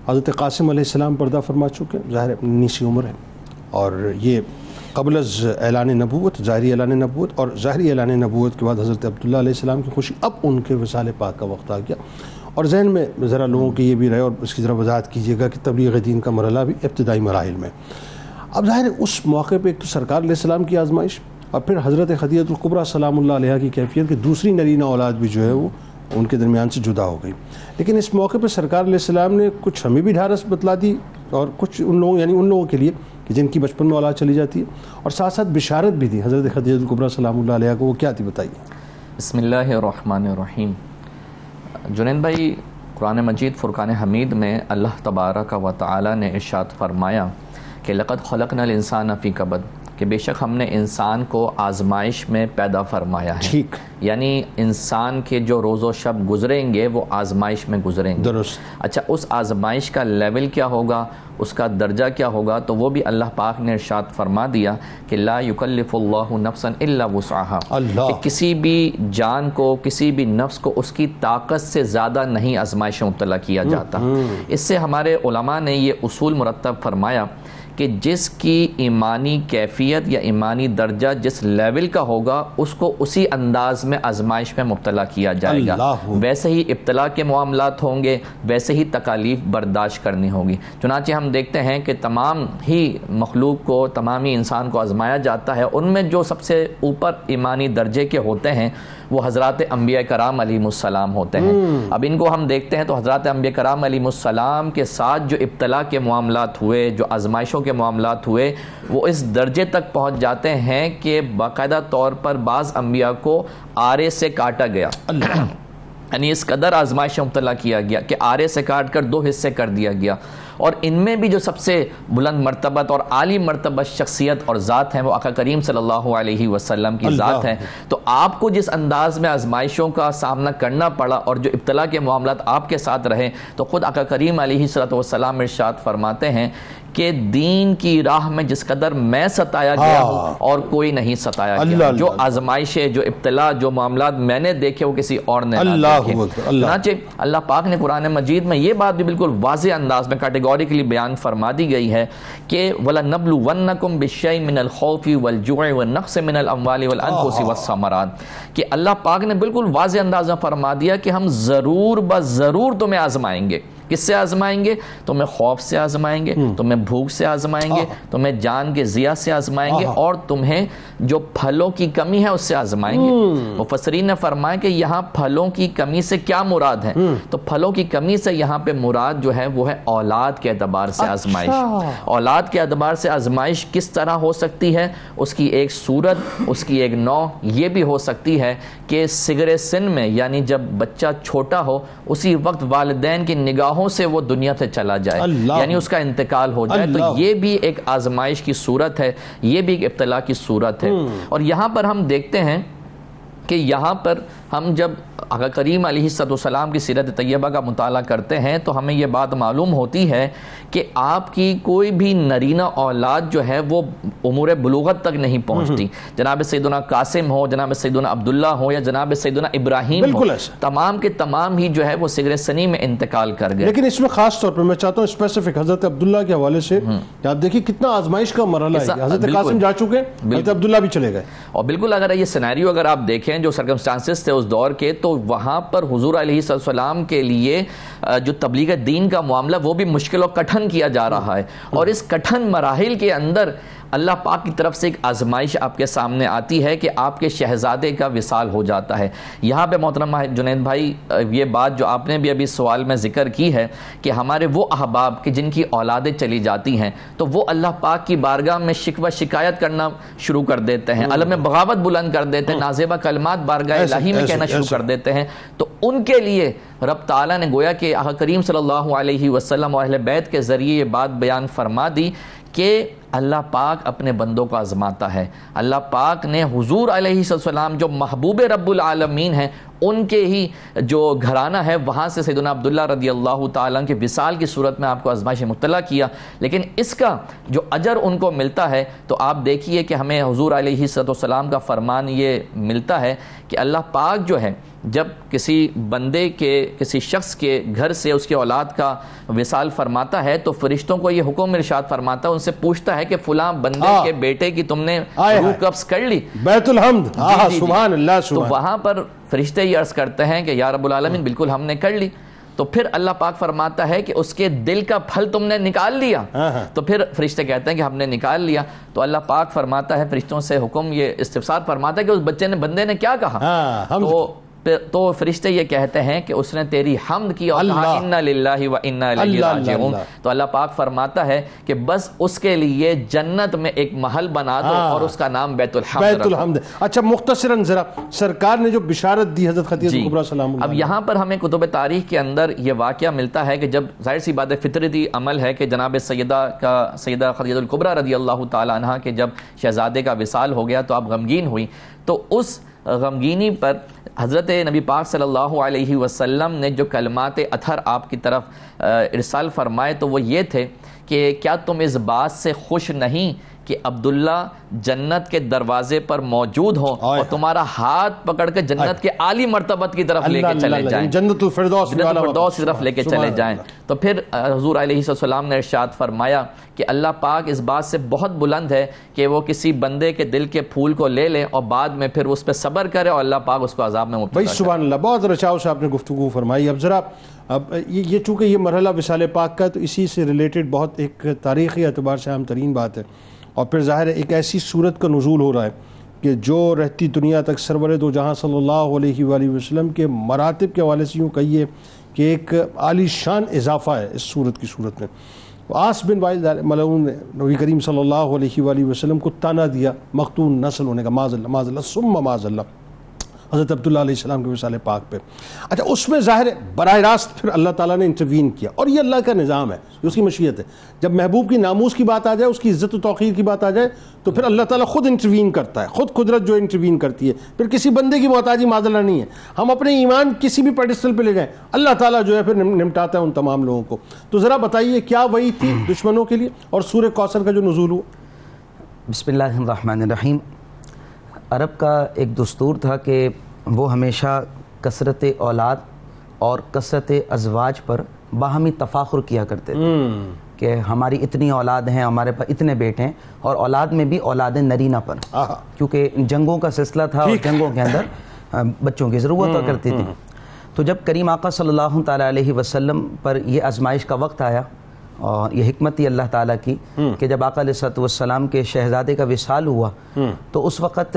حضرت قاسم علیہ السلام پردہ فرما چکے, ظاہر اپنی سی عمر ہے, اور یہ قبل از اعلان نبوت, ظاہری اعلان نبوت, اور ظاہری اعلان نبوت کے بعد حضرت عبداللہ علیہ السلام کی خوشی. اب ان کے وصال پاک کا وقت آ گیا, اور ذہن میں ذرا لوگوں کے یہ بھی رہے, اور اس کی ذرا وضاحت کیجیے گا کہ تبلیغ دین کا مرحلہ بھی ابتدائی مراحل میں. اب ظاہر ہے اس موقع پہ ایک تو سرکار علیہ السلام کی آزمائش, اور پھر حضرت خدیجہ الکبریٰ سلام اللہ علیہا کی کیفیت کہ دوسری نرینہ اولاد بھی جو ہے وہ ان کے درمیان سے جدا ہو گئی. لیکن اس موقع پہ سرکار علیہ السلام نے کچھ ہمیں بھی ڈھارس بتلا دی, اور کچھ ان لوگوں یعنی ان لوگوں کے لیے کہ جن کی بچپن میں اولاد چلی جاتی ہے, اور ساتھ ساتھ بشارت بھی دی حضرت خدیجہ الکبریٰ سلام اللہ علیہا کو. وہ کیا تھی بتائیے. بسم اللہ الرحمن الرحیم. جنید بھائی, قرآن مجید فرقان حمید میں اللہ تبارک و تعالی نے ارشاد فرمایا کہ لقد خلقنا الانسان فی کبد, کہ بے شک ہم نے انسان کو آزمائش میں پیدا فرمایا ہے. ٹھیک, یعنی انسان کے جو روز و شب گزریں گے وہ آزمائش میں گزریں گے. درست. اچھا, اس آزمائش کا لیول کیا ہوگا, اس کا درجہ کیا ہوگا, تو وہ بھی اللہ پاک نے ارشاد فرما دیا کہ لا یکلف اللہ نفسا الا وسعها, کہ کسی بھی جان کو, کسی بھی نفس کو اس کی طاقت سے زیادہ نہیں آزمائش میں مبتلا کیا جاتا. اس سے ہمارے علماء نے یہ اصول مرتب فرمایا کہ جس کی ایمانی کیفیت یا ایمانی درجہ جس لیول کا ہوگا اس کو اسی انداز میں آزمائش میں مبتلا کیا جائے گا. ویسے ہی ابتلا کے معاملات ہوں گے, ویسے ہی تکالیف برداشت کرنی ہوگی. چنانچہ ہم دیکھتے ہیں کہ تمام ہی مخلوق کو, تمام ہی انسان کو آزمایا جاتا ہے. ان میں جو سب سے اوپر ایمانی درجے کے ہوتے ہیں وہ حضرات انبیاء کرام علیہ السلام ہوتے ہیں. اب ان کو ہم دیکھتے ہیں تو حضرات انبیاء کرام علیہ السلام کے ساتھ جو ابتلا کے معاملات ہوئے, جو آزمائشوں کے معاملات ہوئے, وہ اس درجے تک پہنچ جاتے ہیں کہ باقاعدہ طور پر بعض انبیاء کو آرے سے کاٹا گیا. یعنی اس قدر آزمائش میں مبتلا کیا گیا کہ آرے سے کاٹ کر 2 حصے کر دیا گیا، اور ان میں بھی جو سب سے بلند مرتبت اور عالی مرتبت شخصیت اور ذات ہیں وہ آقا کریم صلی اللہ علیہ وسلم کی ذات ہے. تو آپ کو جس انداز میں آزمائشوں کا سامنا کرنا پڑا اور جو ابتلا کے معاملات آپ کے ساتھ رہے، تو خود آقا کریم علیہ السلام ارشاد فرماتے ہیں کہ دین کی راہ میں جس قدر میں ستایا گیا ہوں اور کوئی نہیں ستایا گیا. جو آزمائشیں، جو ابتلا، جو معاملات میں نے دیکھے وہ کسی اور نے نہ دیکھے. چنانچہ اللہ پاک نے قرآن مجید میں یہ بات بھی بالکل واضح انداز میں کیٹیگوریکلی بیان فرما دی گئی ہے کہ وَلَنَبْلُوَنَّكُمْ بِالشَّيْءٍ مِّنَ الْخَوْفِ وَالْجُوعِ وَالنَّقْصِ مِّنَ الْأَمْوَالِ وَالْأَنفُسِ وَالثَّمَرَاتِ، کہ اللہ پاک نے بالکل واضح انداز میں فرما دیا کہ ہم ضرور بضرور تمہیں آزمائیں گے. کس سے آزمائیں گے؟ تمہیں خوف سے آزمائیں گے، تمہیں بھوک سے آزمائیں گے، تمہیں جان کے ضیاء سے آزمائیں گے، اور تمہیں جو پھلوں کی کمی ہے اس سے آزمائیں گے. مفسرین نے فرمایا کہ یہاں پھلوں کی کمی سے کیا مراد ہے؟ تو پھلوں کی کمی سے یہاں پہ مراد جو ہے وہ ہے اولاد کے اعتبار سے آزمائش. اولاد کے اعتبار سے آزمائش کس طرح ہو سکتی ہے؟ اس کی ایک صورت، اس کی ایک نوع یہ بھی ہو سکتی ہے کہ صغر سن میں، یعنی جب بچہ چھوٹا ہو اسی وقت والدین کی نگاہوں سے وہ دنیا سے چلا جائے، یعنی اس کا انتقال ہو جائے. تو یہ بھی ایک آزمائش کی صورت ہے، یہ بھی ایک ابتلا کی صورت ہے. اور یہاں پر ہم دیکھتے ہیں کہ یہاں پر ہم جب آقا کریم علیہ السلام کی سیرت طیبہ کا مطالعہ کرتے ہیں تو ہمیں یہ بات معلوم ہوتی ہے کہ آپ کی کوئی بھی نرینہ اولاد جو ہے وہ امور بلوغت تک نہیں پہنچتی. جناب سیدنا قاسم ہو، جناب سیدنا عبداللہ ہو، یا جناب سیدنا ابراہیم ہو، تمام کے تمام ہی جو ہے وہ صغر سنی میں انتقال کر گئے. لیکن اس میں خاص طور پر میں چاہتا ہوں اسپیسیفک حضرت عبداللہ کے حوالے سے آپ دیکھیں کتنا آزمائش کا مرحلہ ہے. حضرت قاسم جا چکے، حضرت عبداللہ بھی چلے گئے. اور بالکل اگر یہ سینیریو اگر آپ دیکھیں جو سرکمسٹانسز تھے اس دور کے، تو وہاں پر حضور علیہ السلام کے لیے جو تبلیغ دین کا معاملہ وہ بھی مشکل و کٹھن کیا جا رہا ہے. اور اس کٹھن مراحل کے اندر اللہ پاک کی طرف سے ایک آزمائش آپ کے سامنے آتی ہے کہ آپ کے شہزادے کا وصال ہو جاتا ہے. یہاں پہ محترم جنید بھائی یہ بات جو آپ نے بھی ابھی سوال میں ذکر کی ہے کہ ہمارے وہ احباب کہ جن کی اولادیں چلی جاتی ہیں تو وہ اللہ پاک کی بارگاہ میں شکوہ شکایت کرنا شروع کر دیتے ہیں، علم بغاوت بلند کر دیتے ہیں، نازیبہ کلمات بارگاہ الہی میں کہنا شروع کر دیتے ہیں. تو ان کے لیے رب تعالیٰ نے گویا کہ آقا کریم صلی اللہ علیہ وسلم اور اہل بیت کے ذریعے یہ بات بیان فرما دی کہ اللہ پاک اپنے بندوں کو آزماتا ہے. اللہ پاک نے حضور علیہ السلام جو محبوب رب العالمین ہیں ان کے ہی جو گھرانہ ہے وہاں سے سیدنا عبداللہ رضی اللہ تعالیٰ کے وصال کی صورت میں آپ کو آزمائش مبتلا کیا. لیکن اس کا جو اجر ان کو ملتا ہے تو آپ دیکھیے کہ ہمیں حضور علیہ السلام کا فرمان یہ ملتا ہے کہ اللہ پاک جو ہے جب کسی بندے کے، کسی شخص کے گھر سے اس کی اولاد کا وصال فرماتا ہے تو فرشتوں کو یہ حکم ارشاد فرماتا ہے، ان سے پوچھتا ہے کہ فلاں بندے کے بیٹے کی تم نے روح قبض کر لی؟ بیت الحمد. سبحان اللہ. تو وہاں پر فرشتے یہ عرض کرتے ہیں کہ یا رب العالمین بالکل ہم نے کر لی. تو پھر اللہ پاک فرماتا ہے کہ اس کے دل کا پھل تم نے نکال لیا؟ تو پھر فرشتے کہتے ہیں کہ ہم نے نکال لیا. تو اللہ پاک فرماتا ہے، فرشتوں سے حکم یہ استفسار فرماتا ہے کہ اس بچے نے، بندے نے کیا کہا؟ تو فرشتے یہ کہتے ہیں کہ اس نے تیری حمد کی اور کہا انا للہ و انا الیہ راجعون. تو اللہ پاک فرماتا ہے کہ بس اس کے لیے جنت میں ایک محل بنا دو اور اس کا نام بیت الحمد. اچھا مختصراً ذرا سرکار نے جو بشارت دی حضرت خدیجہ کبریٰ سلام اللہ. اب یہاں پر ہمیں کتب تاریخ کے اندر یہ واقعہ ملتا ہے کہ جب ظاہر سی بات ہے فطرتی عمل ہے کہ جناب سیدہ خدیجہ کبریٰ رضی اللہ تعالی عنہا کے جب شہزادے کا وصال ہو گیا تو آپ غمگین ہوئی. تو اس غمگینی پر حضرت نبی پاک صلی اللہ علیہ وسلم نے جو کلمات اطہر آپ کی طرف ارسال فرمائے تو وہ یہ تھے کہ کیا تم اس بات سے خوش نہیں کہ عبداللہ جنت کے دروازے پر موجود ہو اور تمہارا ہاتھ پکڑ کے جنت کے عالی مرتبت کی طرف لے کے چلے جائیں، جنت الفردوس کی طرف لے کے چلے جائیں. تو پھر حضور علیہ السلام نے ارشاد فرمایا کہ اللہ پاک اس بات سے بہت بلند ہے کہ وہ کسی بندے کے دل کے پھول کو لے لے اور بعد میں پھر اس پہ صبر کرے اور اللہ پاک اس کو عذاب میں مبتلا کرے. سبحان اللہ. بہت رچاؤ سے آپ نے گفتگو فرمائی. اب ذرا یہ چونکہ یہ مرحلہ وصال پاک کا تو اسی سے ریلیٹڈ بہت ایک تاریخی اعتبار سے اہم ترین بات ہے. اور پھر ظاہر ہے ایک ایسی صورت کا نزول ہو رہا ہے کہ جو رہتی دنیا تک سرور دو جہاں صلی اللہ علیہ وآلہ وسلم کے مراتب کے حوالے سے یوں کہیے کہ ایک عالی شان اضافہ ہے اس صورت کی صورت میں. عاص بن وائل ملعون نے نبی کریم صلی اللہ علیہ وآلہ وسلم کو تانا دیا مختون نسل ہونے کا، معاذ اللہ ثم معاذ اللہ. حضرت عبداللہ علیہ السلام کے وصال پاک پہ. اچھا اس میں ظاہر ہے براہ راست پھر اللہ تعالیٰ نے انٹروین کیا, اور یہ اللہ کا نظام ہے, یہ اس کی مشیت ہے. جب محبوب کی ناموس کی بات آ جائے, اس کی عزت و توقیر کی بات آ جائے, تو پھر اللہ تعالیٰ خود انٹروین کرتا ہے, خود قدرت جو انٹروین کرتی ہے. پھر کسی بندے کی محتاجی معذلہ نہیں ہے. ہم اپنے ایمان کسی بھی پیڈسٹل پہ لے جائیں, اللہ تعالیٰ جو ہے پھر نمٹاتا ہے ان تمام لوگوں کو. تو ذرا بتائیے کیا وہی تھی دشمنوں کے لیے, اور سورہ کوثر کا جو نزول ہوا؟ بسم اللہ الرحمن الرحیم. عرب کا ایک دستور تھا کہ وہ ہمیشہ کثرت اولاد اور کثرت ازواج پر باہمی تفاخر کیا کرتے تھے کہ ہماری اتنی اولاد ہیں, ہمارے پاس اتنے بیٹے ہیں, اور اولاد میں بھی اولاد نرینہ پر, کیونکہ جنگوں کا سلسلہ تھا اور جنگوں کے اندر بچوں کی ضرورت ہوا کرتی تھی. تو جب کریم آقا صلی اللہ تعالیٰ علیہ وسلم پر یہ آزمائش کا وقت آیا, اور یہ حکمت تھی اللہ تعالیٰ کی کہ جب آقا علیہ السلام کے شہزادے کا وصال ہوا, تو اس وقت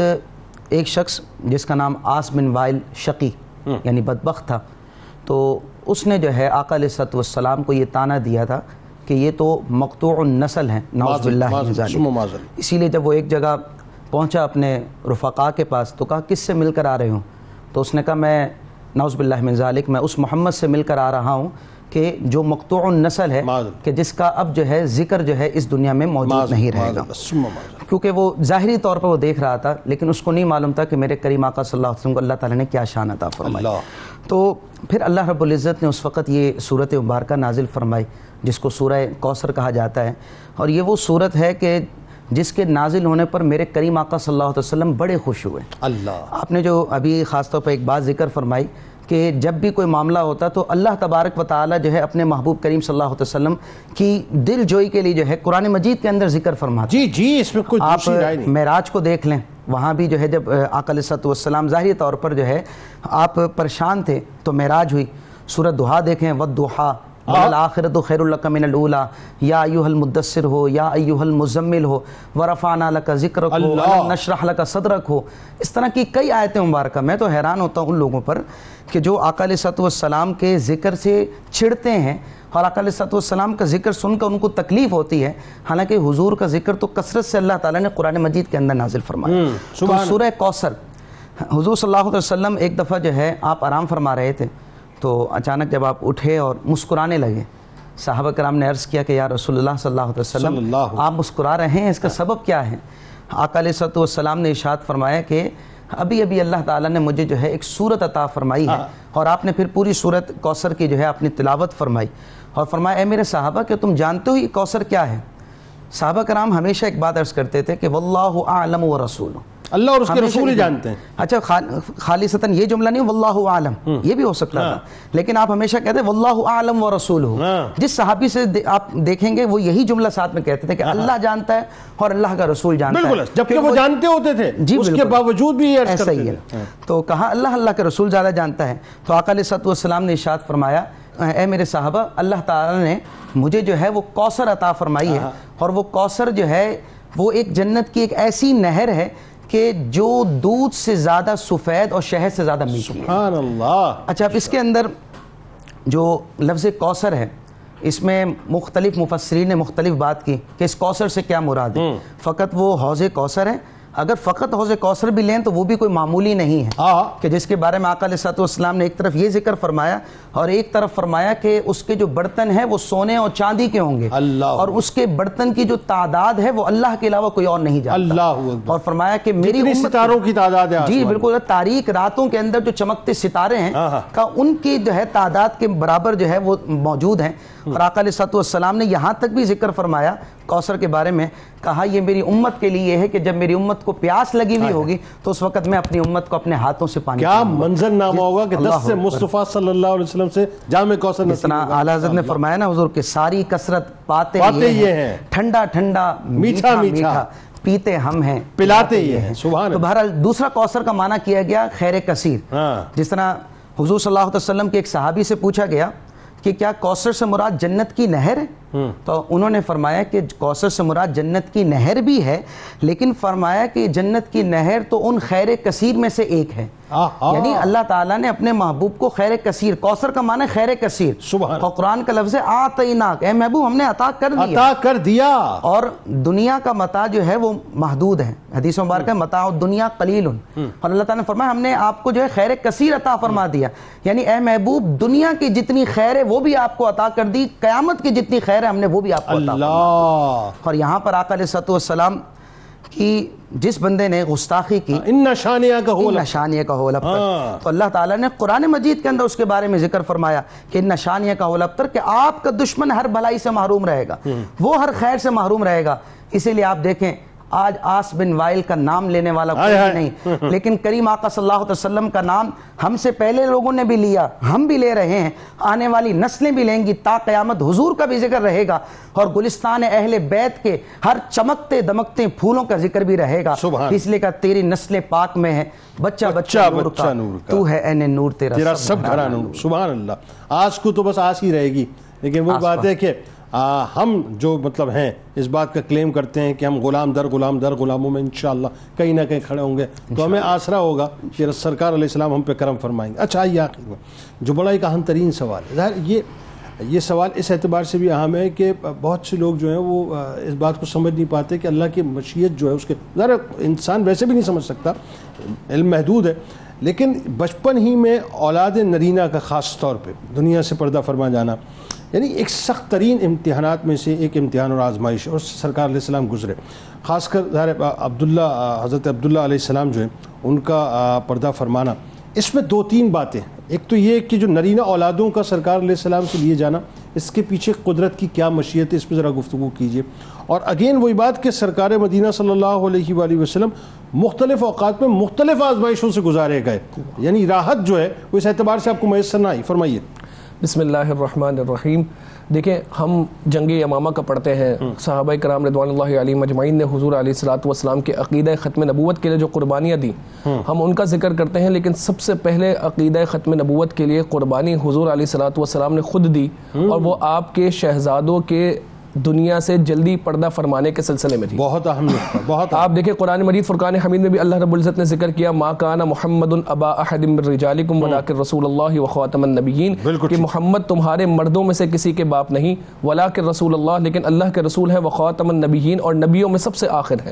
ایک شخص جس کا نام عاص بن وائل شقی یعنی بدبخت تھا, تو اس نے جو ہے آقا علیہ السلام کو یہ طعنہ دیا تھا کہ یہ تو مقطوع النسل ہیں, نعوذ باللہ من ذالک. اسی لیے جب وہ ایک جگہ پہنچا اپنے رفقا کے پاس, تو کہا کس سے مل کر آ رہے ہوں؟ تو اس نے کہا میں نعوذ باللہ من ذالک میں اس محمد سے مل کر آ رہا ہوں کہ جو مقطوع النسل ہے, کہ جس کا اب جو ہے ذکر جو ہے اس دنیا میں موجود نہیں رہے گا. کیونکہ وہ ظاہری طور پر وہ دیکھ رہا تھا, لیکن اس کو نہیں معلوم تھا کہ میرے کریم آقا صلی اللہ علیہ وسلم کو اللہ تعالیٰ نے کیا شان عطا فرمائی. تو پھر اللہ رب العزت نے اس وقت یہ صورت مبارکہ نازل فرمائی جس کو سورہ کوثر کہا جاتا ہے, اور یہ وہ صورت ہے کہ جس کے نازل ہونے پر میرے کریم آقا صلی اللہ علیہ وسلم بڑے خوش ہوئے. آپ نے جو ابھی خاص طور پر ایک بات ذکر فرمائی کہ جب بھی کوئی معاملہ ہوتا تو اللہ تبارک و تعالی جو ہے اپنے محبوب کریم صلی اللہ علیہ وسلم کی دل جوئی کے لیے جو ہے قرآن مجید کے اندر ذکر فرماتا. جی اس میں کوئی آپ معراج کو دیکھ لیں, وہاں بھی جو ہے جب آقا علیہ السلام ظاہری طور پر جو ہے آپ پریشان تھے تو معراج ہوئی. سورۃ ضحیٰ دیکھیں, والضحیٰ والآخرۃ خیر لک من الاولیٰ, یا ایھا المدثر ہو, یا ایھا المزمل ہو, ورفعنا لک ذکرک ہو, الم نشرح لک صدرک ہو. اس طرح کی کئی آیتیں مبارکہ. میں تو حیران ہوتا ہوں ان لوگوں پر کہ جو آقا علیہ السلام کے ذکر سے چھڑتے ہیں, اور آقا علیہ السلام کا ذکر سن کر ان کو تکلیف ہوتی ہے, حالانکہ حضور کا ذکر تو کثرت سے اللہ تعالیٰ نے قرآن مجید کے اندر نازل فرمایا. تو سورہ کوثر, حضور صلی اللہ علیہ وسلم ایک دفعہ جو ہے آپ آرام فرما رہے تھے, تو اچانک جب آپ اٹھے اور مسکرانے لگے, صحابہ کرام نے عرض کیا کہ یا رسول اللہ صلی اللہ علیہ وسلم آپ مسکرا رہے ہیں, اس کا سبب کیا ہے؟ آقا علیہ السلام نے ارشاد فرمایا کہ ابھی ابھی اللہ تعالیٰ نے مجھے جو ہے ایک سورت عطا فرمائی ہے, اور آپ نے پھر پوری سورت کوثر کی جو ہے اپنی تلاوت فرمائی, اور فرمایا اے میرے صحابہ کہ تم جانتے ہو یہ کوثر کیا ہے؟ صحابہ کرام ہمیشہ ایک بات عرض کرتے تھے کہ واللہ اعلم ورسولہ, اللہ اور اس کے رسول ہی جانتے ہیں. اچھا خالصتاً یہ جملہ نہیں واللہ اعلم, یہ بھی ہو سکتا تھا, لیکن آپ ہمیشہ کہتے ہیں واللہ اعلم ورسولہ. جس صحابی سے آپ دیکھیں گے وہ یہی جملہ ساتھ میں کہتے تھے کہ اللہ جانتا ہے اور اللہ کا رسول جانتا ہے. بالکل, جبکہ وہ جانتے ہوتے تھے, اس کے باوجود بھی یہ ایسا ہی ہے. تو کہا اللہ کے رسول زیادہ جانتا ہے. تو آقا علیہ السلام نے ارشاد فرمایا اے میرے صحابہ, اللہ تعالیٰ نے مجھے جو ہے وہ کوثر عطا فرمائی ہے, اور وہ کوثر جو ہے وہ ایک جنت کی ایک ایسی نہر ہے کہ جو دودھ سے زیادہ سفید اور شہد سے زیادہ میٹھی ہے. سبحان اللہ. اچھا, اب اس کے اندر جو لفظ کوثر ہے, اس میں مختلف مفسرین نے مختلف بات کی کہ اس کوثر سے کیا مراد ہے. فقط وہ حوض کوثر ہے. اگر فقط حوض کوثر بھی لیں تو وہ بھی کوئی معمولی نہیں ہے, کہ جس کے بارے میں آقا علیہ السلام نے ایک طرف یہ ذکر فرمایا اور ایک طرف فرمایا کہ اس کے جو برتن ہیں وہ سونے اور چاندی کے ہوں گے, اور اس کے برتن کی جو تعداد ہے وہ اللہ کے علاوہ کوئی اور نہیں جانتا. اور فرمایا کہ میری امت ستاروں کی تعداد ہے, جی بالکل, تاریک راتوں کے اندر جو چمکتے ستارے ہیں کا ان کی جو ہے تعداد کے برابر جو ہے وہ موجود ہیں. اور آقا علیہ السلام نے یہاں تک بھی ذکر فرمایا کوثر کے بارے میں, کہا یہ میری امت کے لیے ہے کہ جب میری امت کو پیاس لگی ہوئی ہوگی تو اس وقت میں اپنی امت کو اپنے ہاتھوں سے پانی. کیا منظر نامہ ہوگا کہ دست سے مصطفیٰ صلی اللہ علیہ وسلم سے جام کوثر نصیب ہوگا. اعلیٰ حضرت نے فرمایا نا حضور کہ ساری کثرت پاتے یہ ہیں, ٹھنڈا ٹھنڈا میٹھا میٹھا پیتے ہم ہیں, پلاتے یہ ہیں. سبحان. تو بہرحال دوسرا کوثر کا معنی کیا گیا خیر کثیر. جس طرح حضور صلی اللہ علیہ وسلم کے ایک صحابی سے پوچھا گیا کہ کیا کوثر سے مراد جنت کی نہر ہے؟ تو انہوں نے فرمایا کہ کوثر سے مراد جنت کی نہر بھی ہے، لیکن فرمایا کہ جنت کی نہر تو ان خیر کثیر میں سے ایک ہے. یعنی اللہ تعالیٰ نے اپنے محبوب کو خیر کثیر، کوثر کا معنی خیر کثیر، اور قرآن کا لفظ ہے آتیناک، اے محبوب ہم نے عطا کر دیا. اور دنیا کا متاع جو ہے وہ محدود ہے، حدیث مبارک ہے متاع الدنیا قلیل، اور اللہ تعالیٰ نے فرمایا ہم نے آپ کو جو ہے خیر کثیر عطا فرما دیا. یعنی اے محبوب دنیا کی جتنی خیر ہے وہ بھی آپ کو عطا کر دی، قیامت کی جتنی خیر ہے ہم نے وہ بھی آپ کو عطا فرما. اور یہاں پر آقا علیہ السلام کی جس بندے نے گستاخی کی، ان شانیہ کا ہو الابتر، تو اللہ تعالیٰ نے قرآن مجید کے اندر اس کے بارے میں ذکر فرمایا کہ ان شانیہ کا ہو الابتر، کہ آپ کا دشمن ہر بھلائی سے محروم رہے گا، وہ ہر خیر سے محروم رہے گا. اسی لیے آپ دیکھیں آج آس بن وائل کا نام لینے والا کوئی نہیں، لیکن کریم آقا صلی اللہ علیہ وسلم کا نام ہم سے پہلے لوگوں نے بھی لیا، ہم بھی لے رہے ہیں، آنے والی نسلیں بھی لیں گی، تا قیامت حضور کا بھی ذکر رہے گا، اور گلستان اہل بیت کے ہر چمکتے دمکتے پھولوں کا ذکر بھی رہے گا. اس لیے کہ تیری نسل پاک میں ہے بچہ بچہ نور کا، تو ہے این نور تیرا سب گھرا نور. سبحان اللہ. آج کو تو بس آج ہی رہے گی، لیکن وہ بات ہے کہ ہم جو مطلب ہیں اس بات کا کلیم کرتے ہیں کہ ہم غلام در غلاموں میں انشاءاللہ کہیں نہ کہیں کھڑے ہوں گے، تو ہمیں آسرا ہوگا کہ سرکار علیہ السلام ہم پہ کرم فرمائیں گے. اچھا یہ آخر میں جو بڑا ایک اہم ترین سوال ہے، ظاہر یہ سوال اس اعتبار سے بھی اہم ہے کہ بہت سے لوگ جو ہیں وہ اس بات کو سمجھ نہیں پاتے کہ اللہ کی مشیت جو ہے اس کے، ظاہر انسان ویسے بھی نہیں سمجھ سکتا، علم محدود ہے، لیکن بچپن ہی میں اولاد نرینہ کا خاص طور پہ دنیا سے پردہ فرما جانا، یعنی ایک سخت ترین امتحانات میں سے ایک امتحان اور آزمائش، اور سرکار علیہ السلام گزرے. خاص کر ظاہر حضرت عبداللہ علیہ السلام جو ہیں ان کا پردہ فرمانا، اس میں دو تین باتیں. ایک تو یہ کہ جو نرینہ اولادوں کا سرکار علیہ السلام سے لیے جانا، اس کے پیچھے قدرت کی کیا مشیت ہے، اس پہ ذرا گفتگو کیجیے. اور اگین وہی بات کہ سرکار مدینہ صلی اللہ علیہ وآلہ وسلم مختلف اوقات میں مختلف آزمائشوں سے گزارے گئے، یعنی راحت جو ہے وہ اس اعتبار سے آپ کو میسر نہ آئی. فرمائیے. بسم اللہ الرحمن الرحیم. دیکھیں ہم جنگ یمامہ کا پڑھتے ہیں، صحابہ کرام رضوان اللہ علیہم اجمعین نے حضور علیہ الصلوۃ والسلام کے عقیدہ ختم نبوت کے لیے جو قربانیاں دیں ہم ان کا ذکر کرتے ہیں، لیکن سب سے پہلے عقیدہ ختم نبوت کے لیے قربانی حضور علیہ الصلوۃ والسلام نے خود دی، اور وہ آپ کے شہزادوں کے دنیا سے جلدی پردہ فرمانے کے سلسلے میں تھی. بہت اہم نقطہ. بہت آپ دیکھیں قرآن مجید فرقان حمید میں بھی اللہ رب العزت نے ذکر کیا ما کان محمد ابا احد من رجالکم ولکن رسول اللہ وخاتم النبیین، کہ محمد تمہارے مردوں میں سے کسی کے باپ نہیں، ولکن رسول اللہ، لیکن اللہ کے رسول ہے، وخاتم النبیین، اور نبیوں میں سب سے آخر ہے.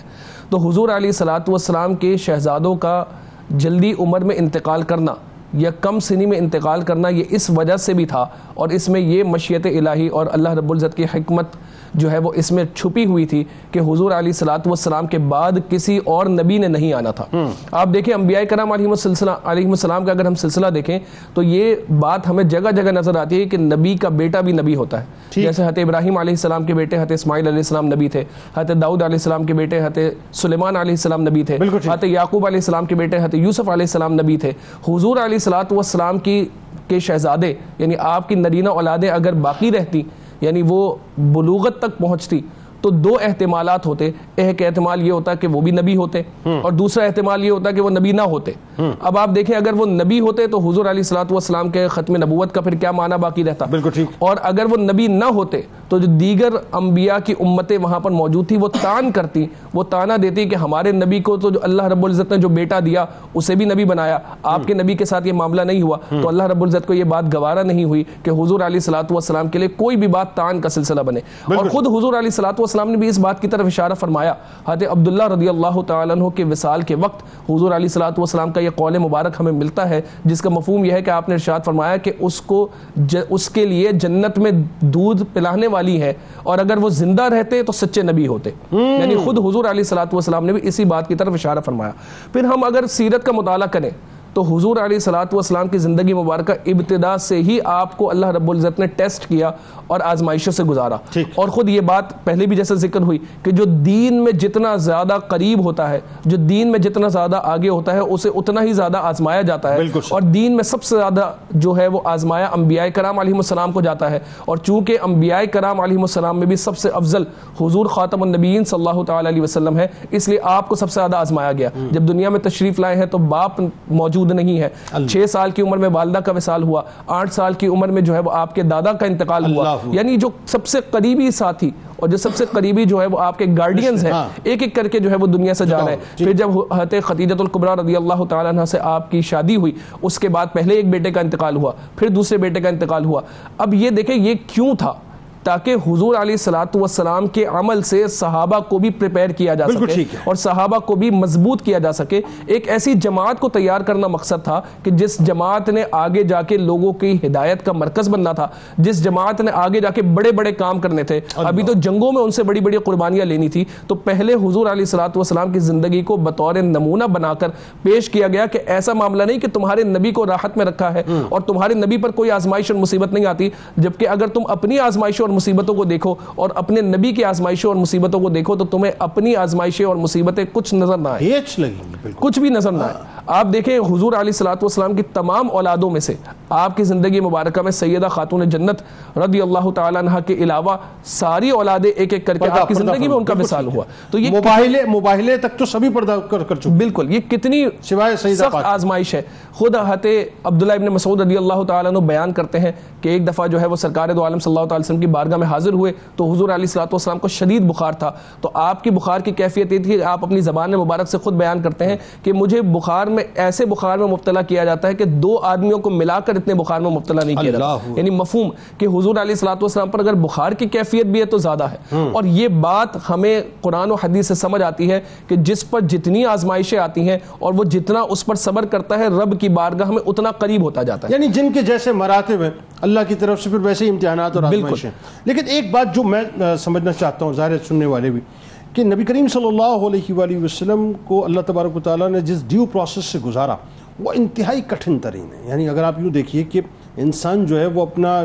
تو حضور علیہ الصلوۃ والسلام کے شہزادوں کا جلدی عمر میں انتقال کرنا یا کم سنی میں انتقال کرنا یہ اس وجہ سے بھی تھا، اور اس میں یہ مشیت الہی اور اللہ رب العزت کی حکمت جو ہے وہ اس میں چھپی ہوئی تھی کہ حضور علیہ الصلوۃ والسلام کے بعد کسی اور نبی نے نہیں آنا تھا. آپ دیکھیں انبیاء کرام علیہ السلام کا اگر ہم سلسلہ دیکھیں تو یہ بات ہمیں جگہ جگہ نظر آتی ہے کہ نبی کا بیٹا بھی نبی ہوتا ہے. جیسے حضرت ابراہیم علیہ السلام کے بیٹے حضرت اسماعیل علیہ السلام نبی تھے، حضرت داؤد علیہ السلام کے بیٹے حضرت سلیمان علیہ السلام نبی تھے، حضرت یعقوب علیہ السلام کے بیٹے حضرت یوسف علیہ السلام نبی تھے. حضور علیہ الصلوۃ والسلام کے شہزادے یعنی آپ کی نرینہ اولادیں اگر باقی رہتی، یعنی وہ بلوغت تک پہنچتی، تو دو احتمالات ہوتے. ایک احتمال یہ ہوتا کہ وہ بھی نبی ہوتے، اور دوسرا احتمال یہ ہوتا کہ وہ نبی نہ ہوتے. اب آپ دیکھیں اگر وہ نبی ہوتے تو حضور علیہ الصلوۃ والسلام کے ختم نبوت کا پھر کیا معنی باقی رہتا. بالکل ٹھیک. اور اگر وہ نبی نہ ہوتے تو جو دیگر انبیاء کی امتیں وہاں پر موجود تھی وہ تان کرتی، وہ تانا دیتی کہ ہمارے نبی کو تو جو اللہ رب العزت نے جو بیٹا دیا اسے بھی نبی بنایا، آپ کے نبی کے ساتھ یہ معاملہ نہیں ہوا. تو اللہ رب العزت کو یہ بات گوارا نہیں ہوئی کہ حضور علیہ الصلوۃ والسلام کے لیے کوئی بھی بات تان کا سلسلہ بنے. اور خود حضور علیہ الصلوۃ والسلام نے بھی اس بات کی طرف اشارہ فرمایا. حضرت عبداللہ رضی اللہ تعالیٰ عنہ کے وصال کے وقت حضور علیہ الصلوۃ والسلام کا یہ قول مبارک ہمیں ملتا ہے، جس کا مفہوم یہ ہے کہ آپ نے ارشاد فرمایا کہ اس کے لیے جنت میں دودھ پلانے والی ہے، اور اگر وہ زندہ رہتے تو سچے نبی ہوتے. یعنی خود حضور علیہ الصلوۃ والسلام نے بھی اسی بات کی طرف اشارہ فرمایا. پھر ہم اگر سیرت کا مطالعہ کریں تو حضور علیہ الصلوۃ والسلام کی زندگی مبارکہ ابتدا سے ہی آپ کو اللہ رب العزت نے ٹیسٹ کیا اور آزمائشوں سے گزارا. اور خود یہ بات پہلے بھی جیسے ذکر ہوئی کہ جو دین میں جتنا زیادہ قریب ہوتا ہے، جو دین میں جتنا زیادہ آگے ہوتا ہے، اسے اتنا ہی زیادہ آزمایا جاتا ہے. اور دین میں سب سے زیادہ جو ہے وہ آزمایا انبیاء کرام علیہ السلام کو جاتا ہے. اور چونکہ انبیاء کرام علیہ السلام میں بھی سب سے افضل حضور خاتم النبیین صلی اللہ تعالی علیہ وسلم ہے، اس لیے آپ کو سب سے زیادہ آزمایا گیا. جب دنیا میں تشریف لائے ہیں تو باپ موجود موجود نہیں ہے. 6 سال کی عمر میں والدہ کا وصال ہوا, 8 سال کی عمر میں جو ہے وہ آپ کے دادا کا انتقال ہوا. یعنی جو سب سے قریبی ساتھی اور جو سب سے قریبی جو ہے وہ آپ کے گارڈینز ہیں, ایک ایک کر کے جو ہے وہ دنیا سے جا رہے ہیں. پھر جب حضرت خدیجہ الکبریٰ رضی اللہ تعالیٰ عنہ سے آپ کی شادی ہوئی, اس کے بعد پہلے ایک بیٹے کا انتقال ہوا, پھر دوسرے بیٹے کا انتقال ہوا. اب یہ دیکھیں یہ کیوں تھا, تاکہ حضور علیہ الصلوۃ والسلام کے عمل سے صحابہ کو بھی پریپئر کیا جا سکے اور صحابہ کو بھی مضبوط کیا جا سکے. ایک ایسی جماعت کو تیار کرنا مقصد تھا کہ جس جماعت نے آگے جا کے لوگوں کی ہدایت کا مرکز بننا تھا, جس جماعت نے آگے جا کے بڑے بڑے کام کرنے تھے. ابھی تو جنگوں میں ان سے بڑی بڑی قربانیاں لینی تھی, تو پہلے حضور علیہ الصلوۃ والسلام کی زندگی کو بطور نمونہ بنا کر پیش کیا گیا کہ ایسا معاملہ نہیں کہ تمہارے نبی کو راحت میں رکھا ہے اور تمہارے نبی پر کوئی آزمائش اور مصیبت نہیں آتی, جبکہ اگر تم اپنی آزمائشوں اور مصیبتوں کو دیکھو اور اپنے نبی کی آزمائشوں اور مصیبتوں کو دیکھو تو تمہیں اپنی آزمائشیں اور مصیبتیں کچھ نظر نہ آئیں, کچھ بھی نظر نہ آئے. آپ دیکھیں حضور علیہ الصلوۃ والسلام کی تمام اولادوں میں سے آپ کی زندگی مبارکہ میں سیدہ خاتون جنت رضی اللہ تعالیٰ عنہ کے علاوہ ساری اولادیں ایک ایک کر کے آپ کی زندگی میں ان کا وصال ہوا. تو یہ مباہلے تک تو سبھی پردہ کر چکے. بالکل, یہ کتنی سخت آزمائش ہے. خود حضرت عبداللہ ابن مسعود رضی اللہ تعالیٰ عنہ بیان کرتے ہیں کہ ایک دفعہ جو ہے وہ سرکار دو عالم صلی اللہ علیہ وسلم کی بارگاہ میں حاضر ہوئے تو حضور علیہ الصلوۃ والسلام کو شدید بخار تھا. تو آپ کی بخار کی کیفیت یہ تھی کہ آپ اپنی زبان مبارک سے خود بیان کرتے ہیں کہ مجھے بخار میں ایسے بخار میں مبتلا کیا جاتا ہے کہ 2 آدمیوں کو ملا کر اتنے بخار میں مبتلا نہیں کیا جاتا. یعنی مفہوم کہ حضور علیہ الصلوۃ والسلام پر اگر بخار کی کیفیت بھی ہے تو زیادہ ہے. اور یہ بات ہمیں قرآن و حدیث سے سمجھ آتی ہے کہ جس پر جتنی آزمائشیں آتی ہیں اور وہ جتنا اس پر صبر کرتا ہے رب کی بارگاہ میں اتنا قریب ہوتا جاتا ہے. یعنی جن کے جیسے مراتب ہیں اللہ کی طرف سے پھر ویسے ہی امتحانات اور آزمائشیں. لیکن ایک بات جو میں سمجھنا چاہتا ہوں, ظاہر سننے والے بھی, کہ نبی کریم صلی اللہ علیہ وآلہ وسلم کو اللہ تبارک و تعالیٰ نے جس ڈیو پروسیس سے گزارا وہ انتہائی کٹھن ترین ہے. یعنی اگر آپ یوں دیکھیے کہ انسان جو ہے وہ اپنا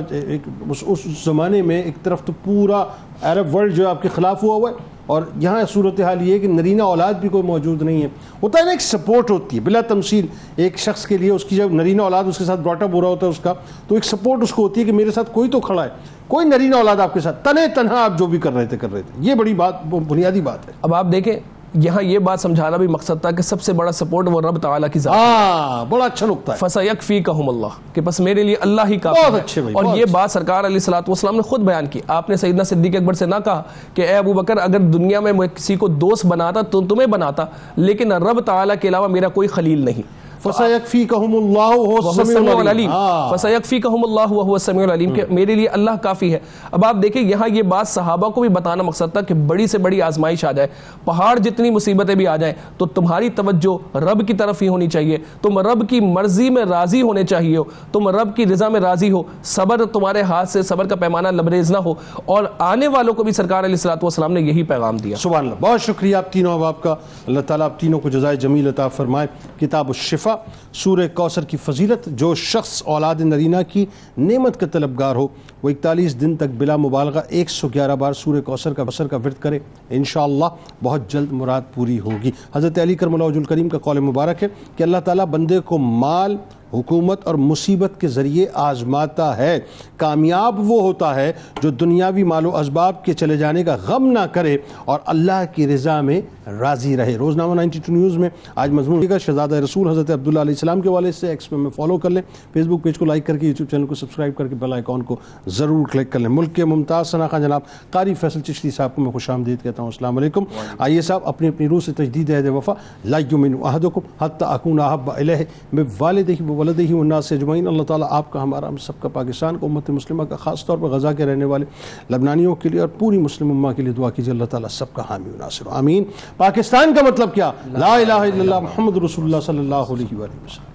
اس زمانے میں ایک طرف تو پورا عرب ورلڈ جو ہے آپ کے خلاف ہوا ہے, اور یہاں صورتحال یہ ہے کہ نرینہ اولاد بھی کوئی موجود نہیں ہے. ہوتا ہے نا, ایک سپورٹ ہوتی ہے بلا تمثیل ایک شخص کے لیے, اس کی جب نرینہ اولاد اس کے ساتھ براٹ اپ ہو رہا ہوتا ہے اس کا, تو ایک سپورٹ اس کو ہوتی ہے کہ میرے ساتھ کوئی تو کھڑا ہے, کوئی نرینہ اولاد آپ کے ساتھ, تنہا آپ جو بھی کر رہے تھے. یہ بڑی بات, بنیادی بات ہے. اب آپ دیکھیں یہاں یہ بات سمجھانا بھی مقصد تھا کہ سب سے بڑا سپورٹ وہ رب تعالیٰ کی ذات ہے. بڑا اچھا نقطہ ہے, فَسَيَكْفِيكَهُمُ اللَّهُ, کہ بس میرے لیے اللہ ہی کافی ہے. اور یہ بات سرکار علیہ الصلوۃ والسلام نے خود بیان کی. آپ نے سیدنا صدیق اکبر سے نہ کہا کہ اے ابو بکر اگر دنیا میں کسی کو دوست بناتا تو تمہیں بناتا, لیکن رب تعالیٰ کے علاوہ میرا کوئی خلیل نہیں. فَسَيَكْفِيكَهُمُ اللَّهُ وَهُوَ السَّمِيعُ الْعَلِيمُ. فَسَيَكْفِيكَهُمُ اللَّهُ وَهُوَ السَّمِيعُ الْعَلِيمُ کہ میرے لیے اللہ کافی ہے. اب آپ دیکھیں یہاں یہ بات صحابہ کو بھی بتانا مقصد تھا کہ بڑی سے بڑی آزمائش آ جائے, پہاڑ جتنی مصیبتیں بھی آ جائیں تو تمہاری توجہ رب کی طرف ہی ہونی چاہیے. تم رب کی مرضی میں راضی ہونے چاہیے ہو, تم رب کی رضا میں راضی ہو, صبر تمہارے ہاتھ سے صبر کا پیمانہ لبریز نہ ہو. اور آنے والوں کو بھی سرکار علیہ الصلوۃ والسلام نے یہی پیغام دیا. سبحان اللہ. بہت شکریہ آپ تینوں احباب کا, اللہ تعالیٰ آپ تینوں کو جزائے جمیل عطا فرمائے. کتاب الشفا سورہ کوثر کی فضیلت. جو شخص اولاد نرینہ کی نعمت کا طلبگار ہو وہ 41 دن تک بلا مبالغہ 111 بار سورہ کوثر کا ورد کرے, انشاءاللہ بہت جلد مراد پوری ہوگی. حضرت علی کرم اللہ وجہ الکریم کا قول مبارک ہے کہ اللہ تعالیٰ بندے کو مال, حکومت اور مصیبت کے ذریعے آزماتا ہے. کامیاب وہ ہوتا ہے جو دنیاوی مال و اسباب کے چلے جانے کا غم نہ کرے اور اللہ کی رضا میں راضی رہے. روزنامہ 92 نیوز میں آج مضمون کا شہزادہ رسول حضرت عبداللہ علیہ السلام کے والد سے. ایکس میں فالو کر لیں, فیس بک پیج کو لائک کر کے, یوٹیوب چینل کو سبسکرائب کر کے بیل آئیکن کو ضرور کلک کر لیں. ملک کے ممتاز ثنا خان جناب قاری فیصل چشتی صاحب کو میں خوش آمدید کہتا ہوں. السلام علیکم. آئیے صاحب اپنی اپنی روح سے تجدید عہد وفا. لا یؤمن احدکم حتی اکون احب الیہ من والدہ وولدہ والناس اجمعین. اللہ تعالیٰ آپ کا, ہمارا, ہم سب کا, پاکستان کا, امت مسلمہ کا, خاص طور پر غزہ کے رہنے والے لبنانیوں کے لیے اور پوری مسلم امہ کے لیے دعا کیجیے. اللہ تعالیٰ سب کا حامی و ناصر. آمین. پاکستان کا مطلب کیا؟ لا الہ الا اللہ محمد رسول اللہ صلی اللہ علیہ وآلہ وسلم.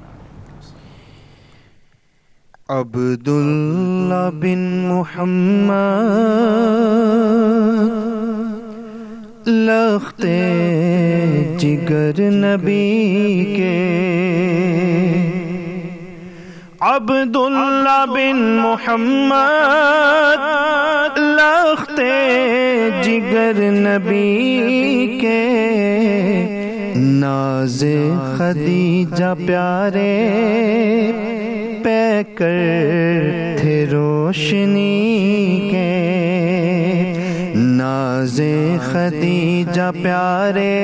عبداللہ بن محمد لخت جگر نبی کے, عبداللہ بن محمد لخت جگر نبی کے, ناز خدیجہ پیارے پیکر تھے روشنی کے, ناز خدیجہ پیارے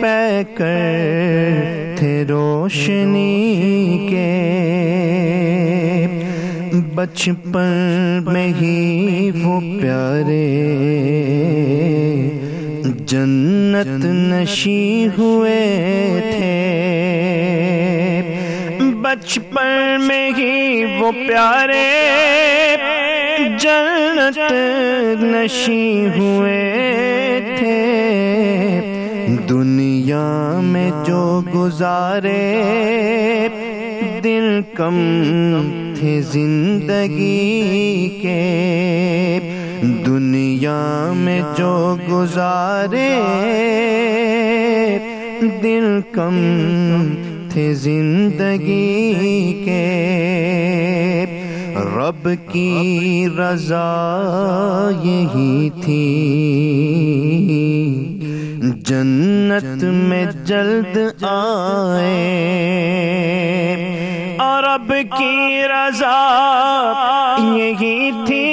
پیکر تھے روشنی کے، بچپن میں ہی وہ پیارے جنت نشی ہوئے تھے، بچپن میں ہی وہ پیارے جنت نشی ہوئے تھے، دنیا میں جو گزارے دن کم تھے زندگی کے، دنیا میں جو گزارے دن کم تھے زندگی کے، رب کی رضا یہی تھی جنت میں جلد آئے، اور رب کی رضا یہی تھی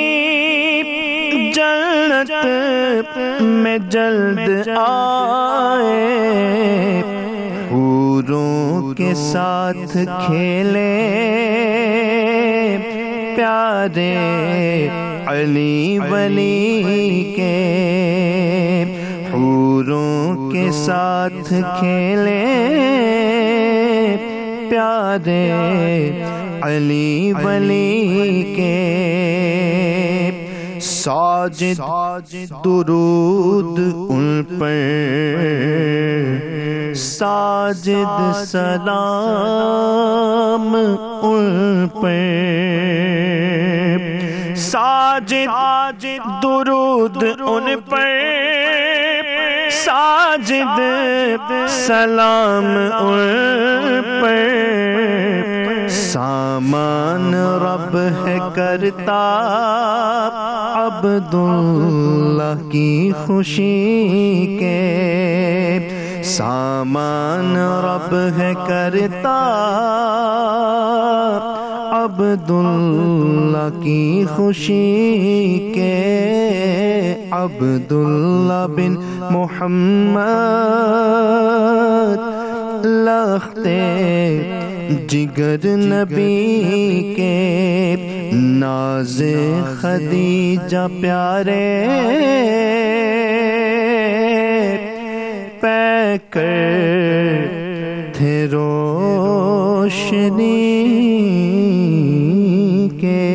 جنت میں جلد آئے، حوروں کے ساتھ کھیلے پیارے علی ولی کے، حوروں کے ساتھ کھیلے پیارے علی ولی کے، ساجد درود ان پر، ساجد سلام ان پر، ساجد درود ان پر، ساجد سلام ان پر، سامان رب ہے کرتا عبداللہ کی خوشی کے، سامان رب ہے کرتا عبداللہ کی خوشی کے، عبداللہ بن محمد لختے جگر نبی کے، ناز خدیجہ پیارے پیکر تھے روشنی کے۔